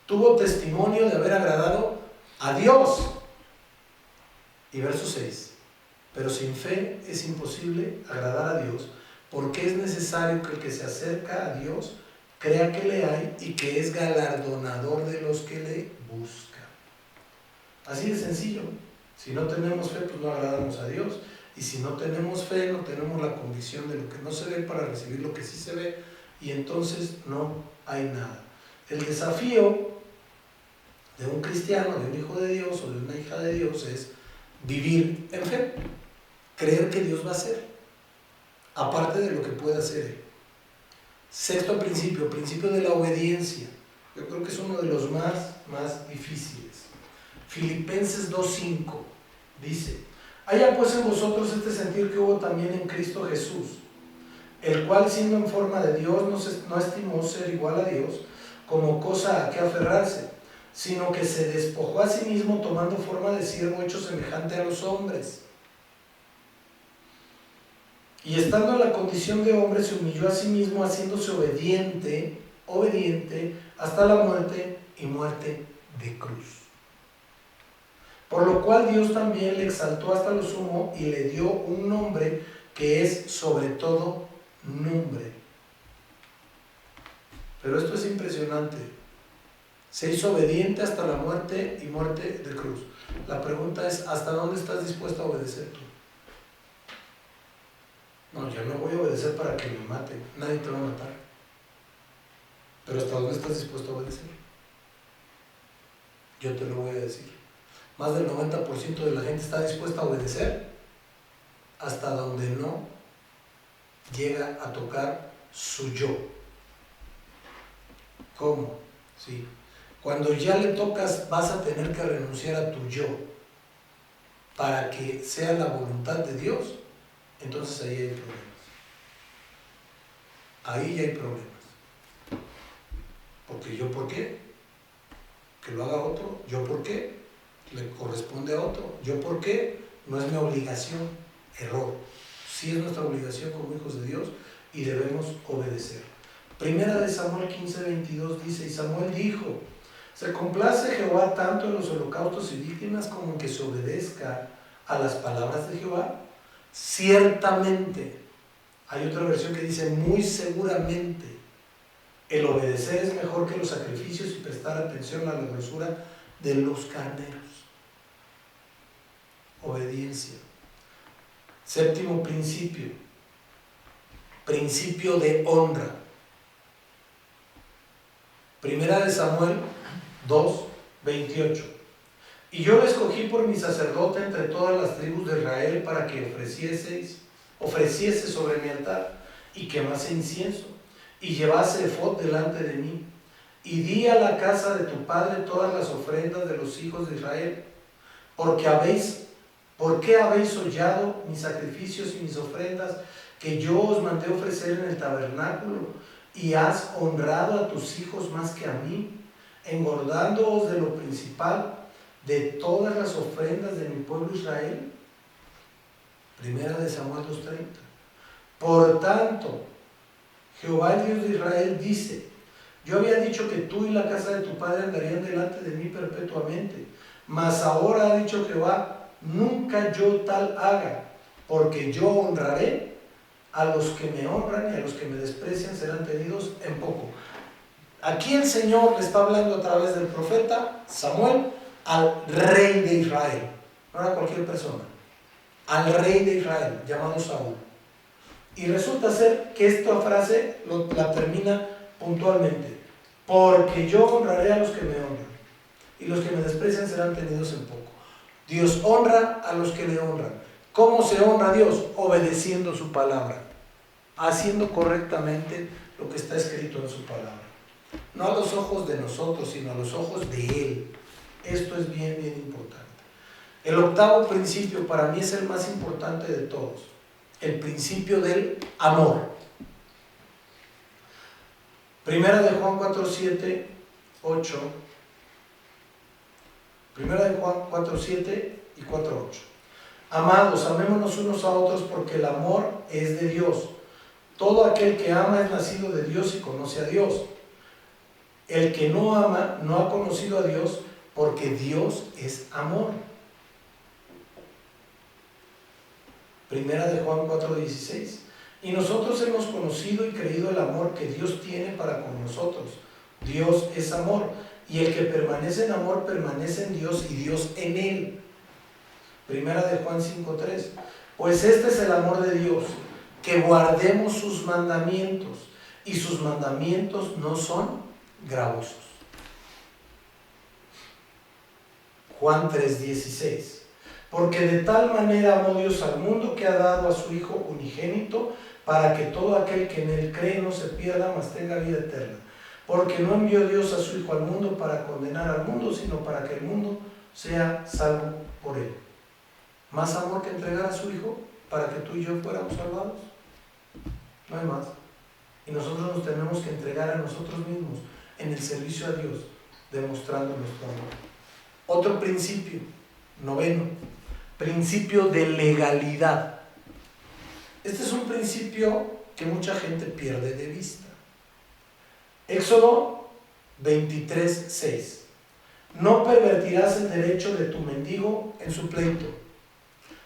Tuvo testimonio de haber agradado a Dios. Y verso 6, pero sin fe es imposible agradar a Dios, porque es necesario que el que se acerca a Dios crea que le hay y que es galardonador de los que le buscan. Así de sencillo. Si no tenemos fe, pues no agradamos a Dios. Y si no tenemos fe, no tenemos la convicción de lo que no se ve para recibir lo que sí se ve, y entonces no hay nada. El desafío de un cristiano, de un hijo de Dios o de una hija de Dios es vivir en fe, creer que Dios va a hacer, aparte de lo que pueda hacer Él. Sexto principio, principio de la obediencia. Yo creo que es uno de los más difíciles. Filipenses 2:5 dice: haya pues en vosotros este sentir que hubo también en Cristo Jesús, el cual siendo en forma de Dios no estimó ser igual a Dios como cosa a que aferrarse, sino que se despojó a sí mismo, tomando forma de siervo, hecho semejante a los hombres. Y estando en la condición de hombre, se humilló a sí mismo, haciéndose obediente hasta la muerte, y muerte de cruz. Por lo cual Dios también le exaltó hasta lo sumo y le dio un nombre que es sobre todo nombre. Pero esto es impresionante. Se hizo obediente hasta la muerte y muerte de cruz. La pregunta es: ¿hasta dónde estás dispuesto a obedecer tú? No, yo no voy a obedecer para que me maten. Nadie te va a matar. Pero ¿hasta dónde estás dispuesto a obedecer? Yo te lo voy a decir. Más del 90% de la gente está dispuesta a obedecer hasta donde no llega a tocar su yo. ¿Cómo? Sí. Cuando ya le tocas, vas a tener que renunciar a tu yo para que sea la voluntad de Dios. Entonces ahí hay problemas. Ahí ya hay problemas. Porque yo, ¿por qué? Que lo haga otro. ¿Yo por qué? Le corresponde a otro. ¿Yo por qué? No es mi obligación. Error. Sí es nuestra obligación como hijos de Dios y debemos obedecer. Primera de Samuel 15:22 dice: y Samuel dijo: se complace Jehová tanto en los holocaustos y víctimas como en que se obedezca a las palabras de Jehová. Ciertamente, hay otra versión que dice muy seguramente, el obedecer es mejor que los sacrificios y prestar atención a la grosura de los carneros. Obediencia. Séptimo principio, principio de honra. Primera de Samuel 2:28. Y yo le escogí por mi sacerdote entre todas las tribus de Israel para que ofreciese sobre mi altar y quemase incienso y llevase efod delante de mí. Y di a la casa de tu padre todas las ofrendas de los hijos de Israel, ¿por qué habéis hollado mis sacrificios y mis ofrendas que yo os mandé ofrecer en el tabernáculo? Y has honrado a tus hijos más que a mí, engordándoos de lo principal de todas las ofrendas de mi pueblo Israel. Primera de Samuel 2:30. Por tanto, Jehová el Dios de Israel dice: yo había dicho que tú y la casa de tu padre andarían delante de mí perpetuamente, mas ahora ha dicho Jehová: nunca yo tal haga, porque yo honraré a los que me honran, y a los que me desprecian serán tenidos en poco. Aquí el Señor le está hablando a través del profeta Samuel al rey de Israel, no a cualquier persona, al rey de Israel llamado Saúl. Y resulta ser que esta frase la termina puntualmente: porque yo honraré a los que me honran, y los que me desprecian serán tenidos en poco. Dios honra a los que le honran. ¿Cómo se honra a Dios? Obedeciendo su palabra, haciendo correctamente lo que está escrito en su palabra. No a los ojos de nosotros, sino a los ojos de Él. Esto es bien, bien importante. El octavo principio para mí es el más importante de todos. El principio del amor. Primera de Juan 4, 7, 8. Primera de Juan 4, 7 y 4, 8. Amados, amémonos unos a otros porque el amor es de Dios. Todo aquel que ama es nacido de Dios y conoce a Dios. El que no ama no ha conocido a Dios porque Dios es amor. Primera de Juan 4, 16. Y nosotros hemos conocido y creído el amor que Dios tiene para con nosotros. Dios es amor. Y el que permanece en amor permanece en Dios y Dios en él. Primera de Juan 5, 3. Pues este es el amor de Dios, que guardemos sus mandamientos. Y sus mandamientos no son gravosos. Juan 3, 16. Porque de tal manera amó Dios al mundo que ha dado a su Hijo unigénito, para que todo aquel que en él cree no se pierda, mas tenga vida eterna. Porque no envió Dios a su Hijo al mundo para condenar al mundo, sino para que el mundo sea salvo por él. ¿Más amor que entregar a su Hijo para que tú y yo fuéramos salvados? No hay más. Y nosotros nos tenemos que entregar a nosotros mismos en el servicio a Dios, demostrando nuestro amor. Otro principio, noveno, principio de legalidad. Este es un principio que mucha gente pierde de vista. Éxodo 23, 6. No pervertirás el derecho de tu mendigo en su pleito.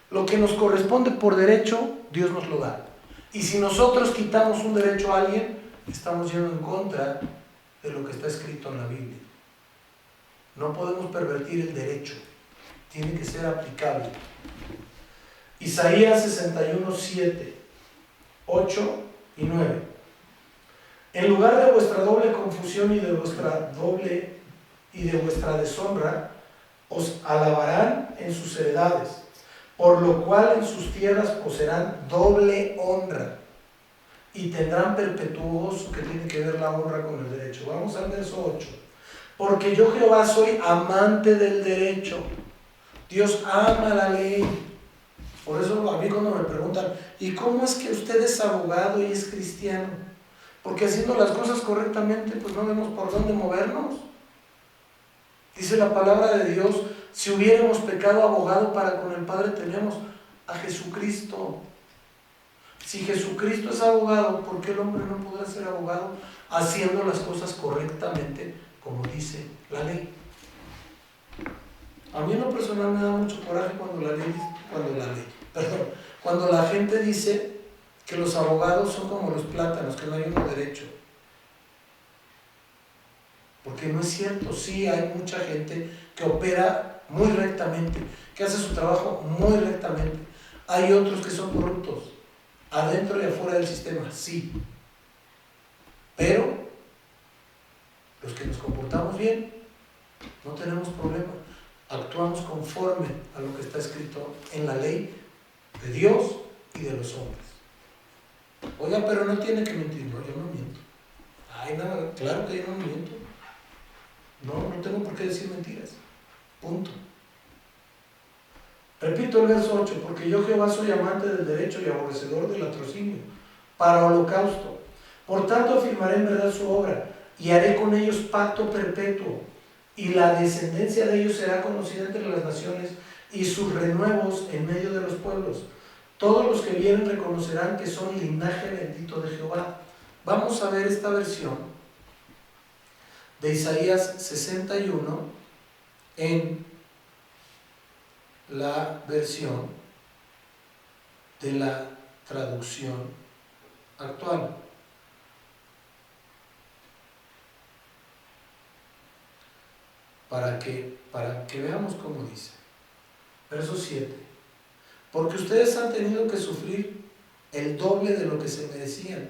Lo que nos corresponde por derecho, Dios nos lo da. Y si nosotros quitamos un derecho a alguien, estamos yendo en contra de lo que está escrito en la Biblia. No podemos pervertir el derecho. Tiene que ser aplicable. Isaías 61, 7, 8 y 9. En lugar de vuestra doble confusión y de vuestra deshonra, os alabarán en sus heredades, por lo cual en sus tierras poseerán doble honra y tendrán perpetuoso, que tiene que ver la honra con el derecho. Vamos al verso 8. Porque yo Jehová soy amante del derecho. Dios ama la ley. Por eso a mí cuando me preguntan, ¿y cómo es que usted es abogado y es cristiano? Porque haciendo las cosas correctamente, pues no vemos por dónde movernos. Dice la palabra de Dios, si hubiéramos pecado, abogado para con el Padre tenemos a Jesucristo. Si Jesucristo es abogado, ¿por qué el hombre no podrá ser abogado haciendo las cosas correctamente como dice la ley? A mí en lo personal me da mucho coraje cuando la gente dice que los abogados son como los plátanos, que no hay uno derecho. Porque no es cierto. Sí hay mucha gente que opera muy rectamente, que hace su trabajo muy rectamente. Hay otros que son corruptos, adentro y afuera del sistema, sí. Pero los que nos comportamos bien, no tenemos problema. Actuamos conforme a lo que está escrito en la ley de Dios y de los hombres. Oiga, pero no tiene que mentir. No, yo no miento. Ay, no, claro que yo no miento. No tengo por qué decir mentiras. Punto. Repito el verso 8. Porque yo Jehová soy amante del derecho y aborrecedor del latrocinio, para holocausto. Por tanto afirmaré en verdad su obra, y haré con ellos pacto perpetuo, y la descendencia de ellos será conocida entre las naciones, y sus renuevos en medio de los pueblos. Todos los que vieren reconocerán que son linaje bendito de Jehová. Vamos a ver esta versión de Isaías 61 en la versión de la traducción actual. Para que veamos cómo dice. Verso 7. Porque ustedes han tenido que sufrir el doble de lo que se merecían,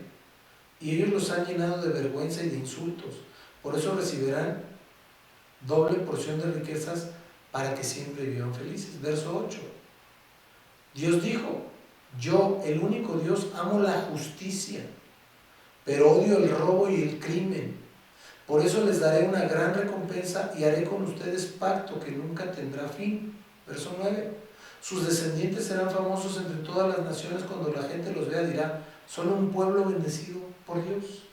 y ellos los han llenado de vergüenza y de insultos. Por eso recibirán doble porción de riquezas para que siempre vivan felices. Verso 8. Dios dijo: yo, el único Dios, amo la justicia, pero odio el robo y el crimen. Por eso les daré una gran recompensa y haré con ustedes pacto que nunca tendrá fin. Verso 9. Sus descendientes serán famosos entre todas las naciones. Cuando la gente los vea dirá: son un pueblo bendecido por Dios.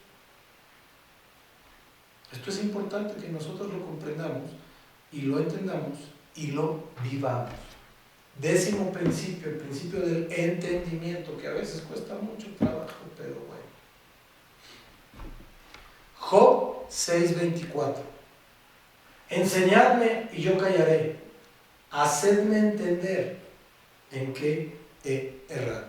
Esto es importante que nosotros lo comprendamos y lo entendamos y lo vivamos. 10º principio, el principio del entendimiento, que a veces cuesta mucho trabajo, pero bueno. Job 6:24. Enseñadme y yo callaré, hacedme entender en qué he errado.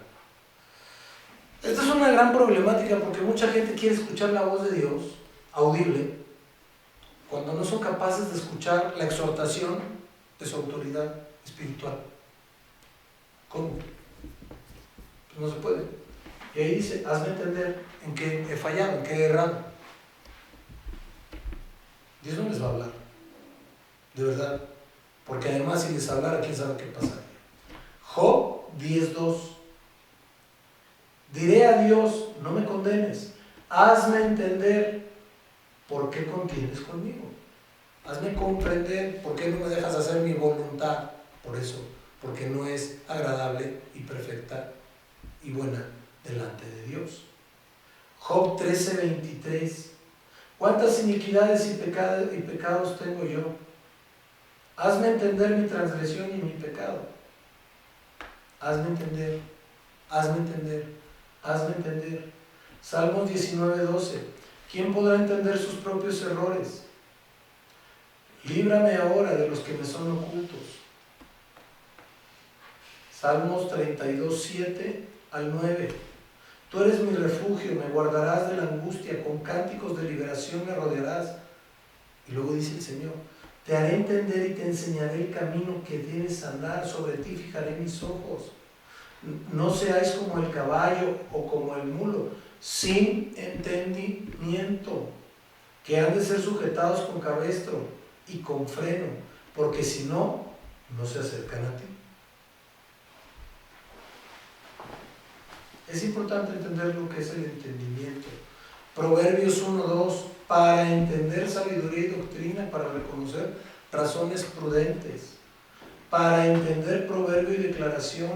Esta es una gran problemática porque mucha gente quiere escuchar la voz de Dios, audible, cuando no son capaces de escuchar la exhortación de su autoridad espiritual. ¿Cómo? Pues no se puede. Y ahí dice: hazme entender en qué he fallado, en qué he errado. Dios no les va a hablar, de verdad, porque además si les hablara, quién sabe qué pasaría. Job 10:2. Diré a Dios: no me condenes, hazme entender por qué contienes conmigo, hazme comprender por qué no me dejas hacer mi voluntad. Por eso, porque no es agradable y perfecta y buena delante de Dios. Job 13:23. ¿Cuántas iniquidades y pecados tengo yo? Hazme entender mi transgresión y mi pecado. Hazme entender, hazme entender, hazme entender. Salmos 19:12. ¿Quién podrá entender sus propios errores? Líbrame ahora de los que me son ocultos. Salmos 32:7 al 9. Tú eres mi refugio, me guardarás de la angustia, con cánticos de liberación me rodearás. Y luego dice el Señor: te haré entender y te enseñaré el camino que debes andar, sobre ti fijaré mis ojos. No seáis como el caballo o como el mulo, sin entendimiento, que han de ser sujetados con cabestro y con freno, porque si no, no se acercan a ti. Es importante entender lo que es el entendimiento. Proverbios 1:2. Para entender sabiduría y doctrina, para reconocer razones prudentes, para entender proverbio y declaración,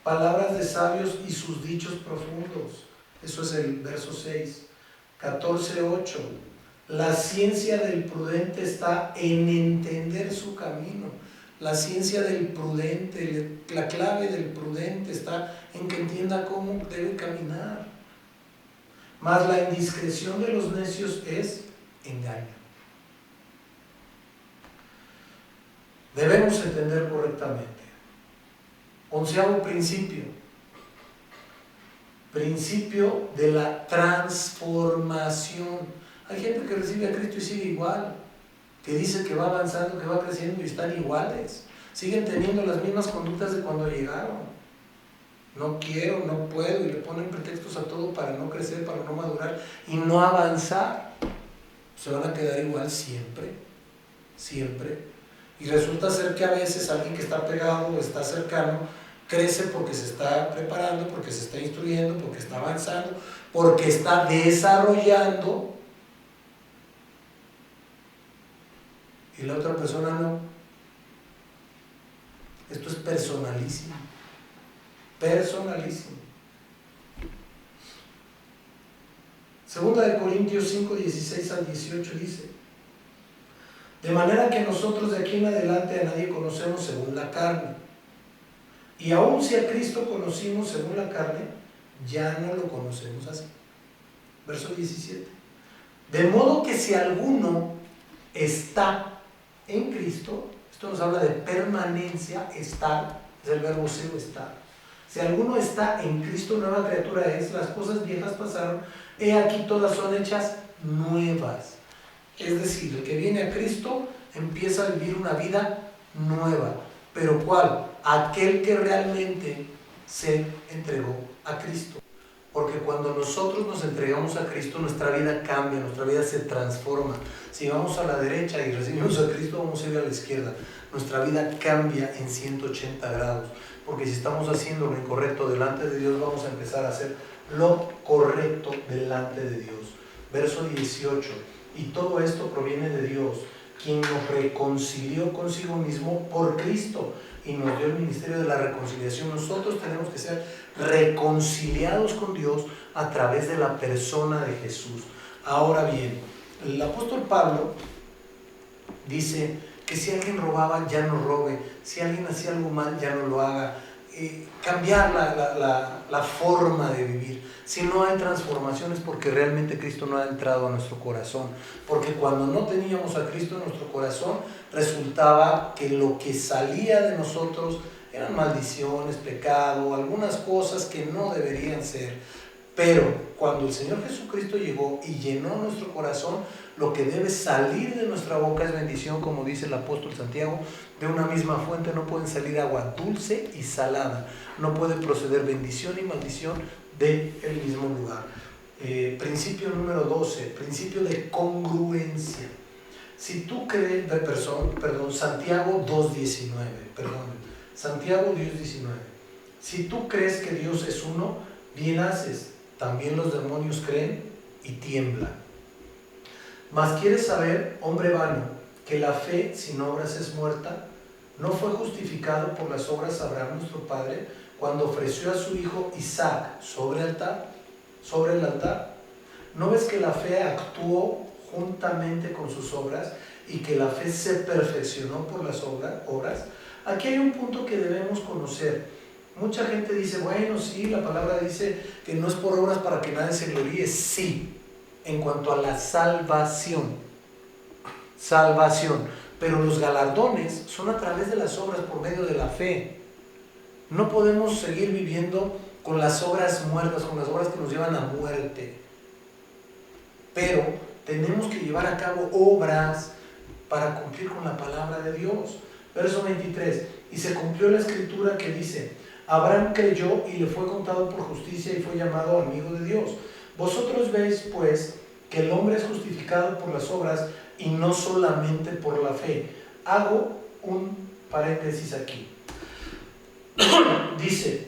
palabras de sabios y sus dichos profundos. Eso es el verso 6. 14:8. La ciencia del prudente está en entender su camino. La ciencia del prudente, la clave del prudente está en que entienda cómo debe caminar. Mas la indiscreción de los necios es engaño. Debemos entender correctamente. 11º principio. Principio de la transformación. Hay gente que recibe a Cristo y sigue igual, que dice que va avanzando, que va creciendo y están iguales. Siguen teniendo las mismas conductas de cuando llegaron. No quiero, no puedo, y le ponen pretextos a todo para no crecer, para no madurar y no avanzar. Se van a quedar igual siempre, siempre. Y resulta ser que a veces alguien que está pegado o está cercano crece porque se está preparando, porque se está instruyendo, porque está avanzando, porque está desarrollando, y la otra persona no. Esto es personalísimo. Personalísimo. Segunda de Corintios 5:16 al 18 dice: de manera que nosotros de aquí en adelante a nadie conocemos según la carne, y aun si a Cristo conocimos según la carne, ya no lo conocemos así. Verso 17. De modo que si alguno está en Cristo, esto nos habla de permanencia, estar, es el verbo ser, estar. Si alguno está en Cristo, nueva criatura es, las cosas viejas pasaron, he aquí todas son hechas nuevas. Es decir, el que viene a Cristo empieza a vivir una vida nueva. ¿Pero cuál? Aquel que realmente se entregó a Cristo. Porque cuando nosotros nos entregamos a Cristo, nuestra vida cambia, nuestra vida se transforma. Si vamos a la derecha y recibimos a Cristo, vamos a ir a la izquierda. Nuestra vida cambia en 180 grados. Porque si estamos haciendo lo incorrecto delante de Dios, vamos a empezar a hacer lo correcto delante de Dios. Verso 18. Y todo esto proviene de Dios, quien nos reconcilió consigo mismo por Cristo y nos dio el ministerio de la reconciliación. Nosotros tenemos que ser reconciliados con Dios a través de la persona de Jesús. Ahora bien, el apóstol Pablo dice que si alguien robaba, ya no robe, si alguien hacía algo mal, ya no lo haga. Cambiar la forma de vivir. Si no hay transformaciones, porque realmente Cristo no ha entrado a nuestro corazón. Porque cuando no teníamos a Cristo en nuestro corazón, resultaba que lo que salía de nosotros eran maldiciones, pecado, algunas cosas que no deberían ser. Pero cuando el Señor Jesucristo llegó y llenó nuestro corazón, lo que debe salir de nuestra boca es bendición, como dice el apóstol Santiago. De una misma fuente no pueden salir agua dulce y salada. No puede proceder bendición y maldición del mismo lugar. Principio número 12, principio de congruencia. Si tú crees, Santiago 2.19, Santiago 2.19. Si tú crees que Dios es uno, bien haces. También los demonios creen y tiemblan. Mas quieres saber, hombre vano, que la fe sin obras es muerta. ¿No fue justificado por las obras Abraham nuestro padre cuando ofreció a su hijo Isaac sobre el altar? ¿No ves que la fe actuó juntamente con sus obras y que la fe se perfeccionó por las obras? Aquí hay un punto que debemos conocer. Mucha gente dice, bueno, sí, la palabra dice que no es por obras para que nadie se gloríe. Sí, en cuanto a la salvación. Pero los galardones son a través de las obras por medio de la fe. No podemos seguir viviendo con las obras muertas, con las obras que nos llevan a muerte. Pero tenemos que llevar a cabo obras para cumplir con la palabra de Dios. Verso 23. Y se cumplió la escritura que dice: Abraham creyó y le fue contado por justicia y fue llamado amigo de Dios. Vosotros veis, pues, que el hombre es justificado por las obras y no solamente por la fe. Hago un paréntesis aquí. Dice,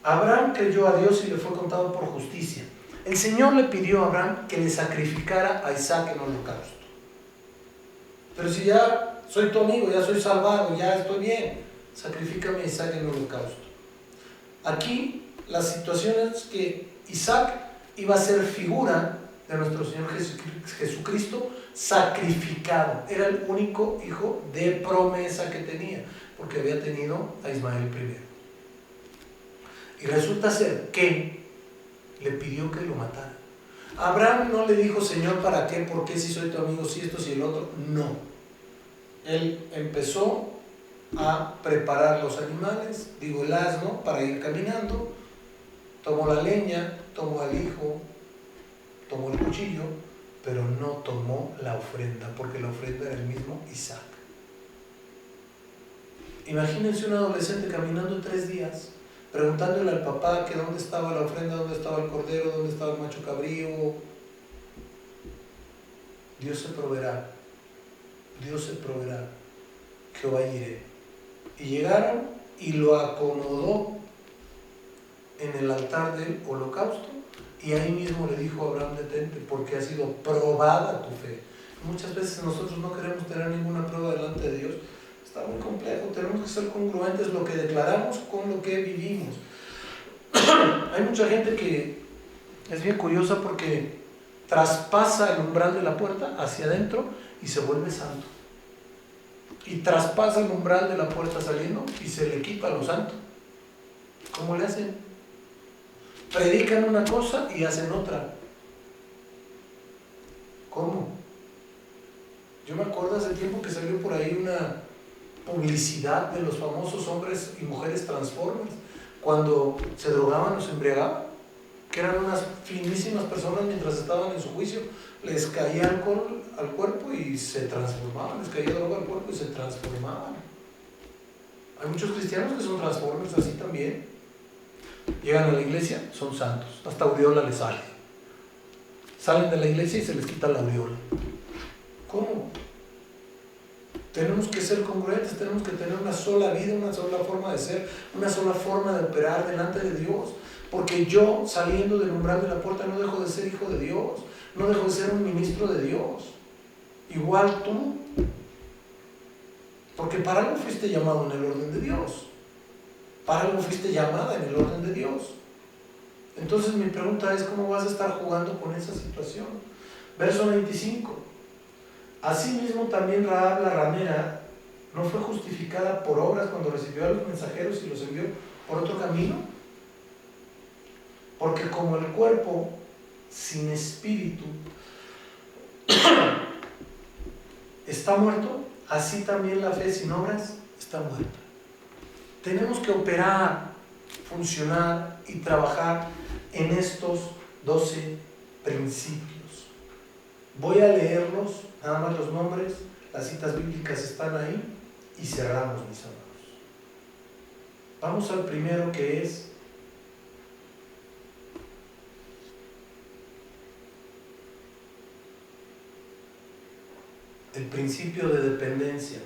Abraham creyó a Dios y le fue contado por justicia. El Señor le pidió a Abraham que le sacrificara a Isaac en holocausto. Pero si ya soy tu amigo, ya soy salvado, ya estoy bien, sacrifícame a Isaac en holocausto. Aquí la situación es que Isaac iba a ser figura de nuestro Señor Jesucristo sacrificado. Era el único hijo de promesa que tenía, porque había tenido a Ismael primero. Y resulta ser que le pidió que lo matara. Abraham no le dijo, Señor, ¿para qué? ¿Por qué? Si soy tu amigo, si esto, si el otro. No. Él empezó a preparar los animales, el asno, para ir caminando. Tomó la leña, tomó al hijo, tomó el cuchillo, pero no tomó la ofrenda, porque la ofrenda era el mismo Isaac. Imagínense un adolescente caminando 3 días, preguntándole al papá que dónde estaba la ofrenda, dónde estaba el cordero, dónde estaba el macho cabrío. Dios se proveerá, Jehová iré. Y llegaron y lo acomodó en el altar del holocausto, y ahí mismo le dijo a Abraham, detente, porque ha sido probada tu fe. Muchas veces nosotros no queremos tener ninguna prueba delante de Dios. Está muy complejo, tenemos que ser congruentes lo que declaramos con lo que vivimos. Hay mucha gente que es bien curiosa porque traspasa el umbral de la puerta hacia adentro y se vuelve santo. Y traspasa el umbral de la puerta saliendo y se le quita lo santo. ¿Cómo le hacen? Predican una cosa y hacen otra. ¿Cómo? Yo me acuerdo hace tiempo que salió por ahí una publicidad de los famosos hombres y mujeres Transformers, cuando se drogaban o se embriagaban, que eran unas finísimas personas mientras estaban en su juicio, les caía alcohol al cuerpo y se transformaban, les caía droga al cuerpo y se transformaban. Hay muchos cristianos que son Transformers así también. Llegan a la iglesia, son santos, hasta aureola les sale. Salen de la iglesia y se les quita la aureola. ¿Cómo? Tenemos que ser congruentes, tenemos que tener una sola vida, una sola forma de ser, una sola forma de operar delante de Dios. Porque yo, saliendo del umbral de la puerta, no dejo de ser hijo de Dios, no dejo de ser un ministro de Dios. Igual tú. Porque para algo fuiste llamado en el orden de Dios. Para algo fuiste llamada en el orden de Dios. Entonces mi pregunta es, ¿cómo vas a estar jugando con esa situación? Verso 25. Asimismo también Rahab la ramera no fue justificada por obras cuando recibió a los mensajeros y los envió por otro camino. Porque como el cuerpo sin espíritu está muerto, así también la fe sin obras está muerta. Tenemos que operar, funcionar y trabajar en estos 12 principios. Voy a leerlos, nada más los nombres, las citas bíblicas están ahí y cerramos, mis amados. Vamos al primero, que es el principio de dependencia.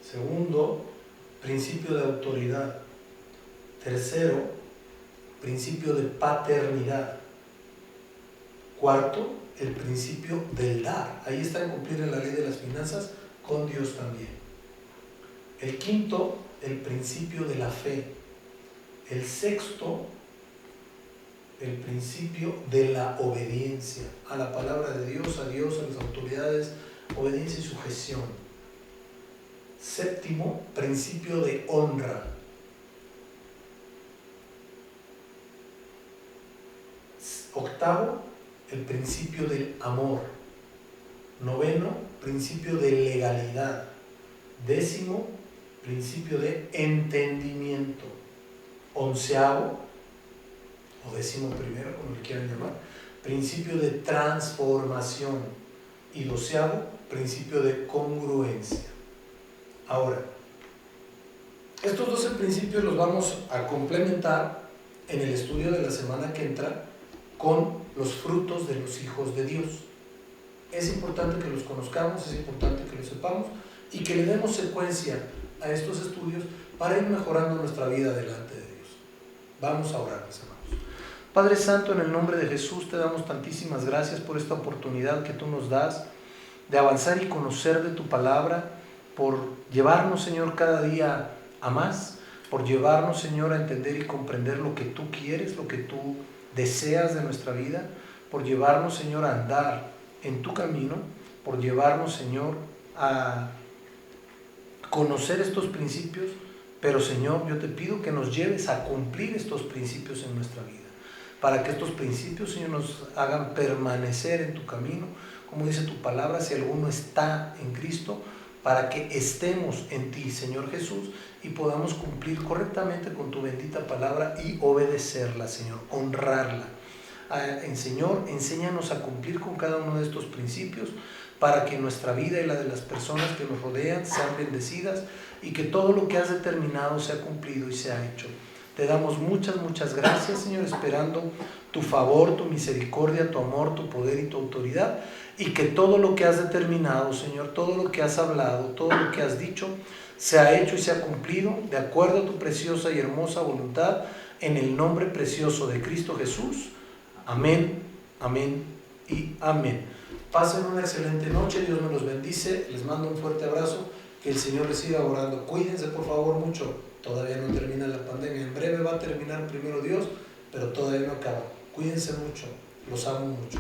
Segundo, principio de autoridad. Tercero, principio de paternidad. Cuarto, el principio del dar. Ahí está en cumplir en la ley de las finanzas con Dios también. El quinto, el principio de la fe. El sexto, el principio de la obediencia a la palabra de Dios, a Dios, a las autoridades, obediencia y sujeción. Séptimo, principio de honra. Octavo, el principio del amor. Noveno, principio de legalidad. Décimo, principio de entendimiento. Onceavo, o 11º, como le quieran llamar, principio de transformación. Y 12º, principio de congruencia. Ahora, estos 12 principios los vamos a complementar en el estudio de la semana que entra con los frutos de los hijos de Dios. Es importante que los conozcamos, es importante que los sepamos y que le demos secuencia a estos estudios para ir mejorando nuestra vida delante de Dios. Vamos a orar, mis amados. Padre Santo, en el nombre de Jesús te damos tantísimas gracias por esta oportunidad que tú nos das de avanzar y conocer de tu palabra, por llevarnos, Señor, cada día a más, por llevarnos, Señor, a entender y comprender lo que tú quieres, lo que tú deseas de nuestra vida, por llevarnos, Señor, a andar en tu camino, por llevarnos, Señor, a conocer estos principios, pero, Señor, yo te pido que nos lleves a cumplir estos principios en nuestra vida, para que estos principios, Señor, nos hagan permanecer en tu camino, como dice tu palabra, si alguno está en Cristo, para que estemos en ti, Señor Jesús, y podamos cumplir correctamente con tu bendita palabra y obedecerla, Señor, honrarla. Señor, enséñanos a cumplir con cada uno de estos principios para que nuestra vida y la de las personas que nos rodean sean bendecidas y que todo lo que has determinado sea cumplido y sea hecho. Te damos muchas gracias, Señor, esperando tu favor, tu misericordia, tu amor, tu poder y tu autoridad, y que todo lo que has determinado, Señor, todo lo que has hablado, todo lo que has dicho, sea hecho y sea cumplido de acuerdo a tu preciosa y hermosa voluntad, en el nombre precioso de Cristo Jesús. Amén, amén y amén. Pasen una excelente noche, Dios me los bendice, les mando un fuerte abrazo, que el Señor les siga orando. Cuídense por favor mucho, todavía no termina la pandemia, en breve va a terminar primero Dios, pero todavía no acaba. Cuídense mucho, los amo mucho.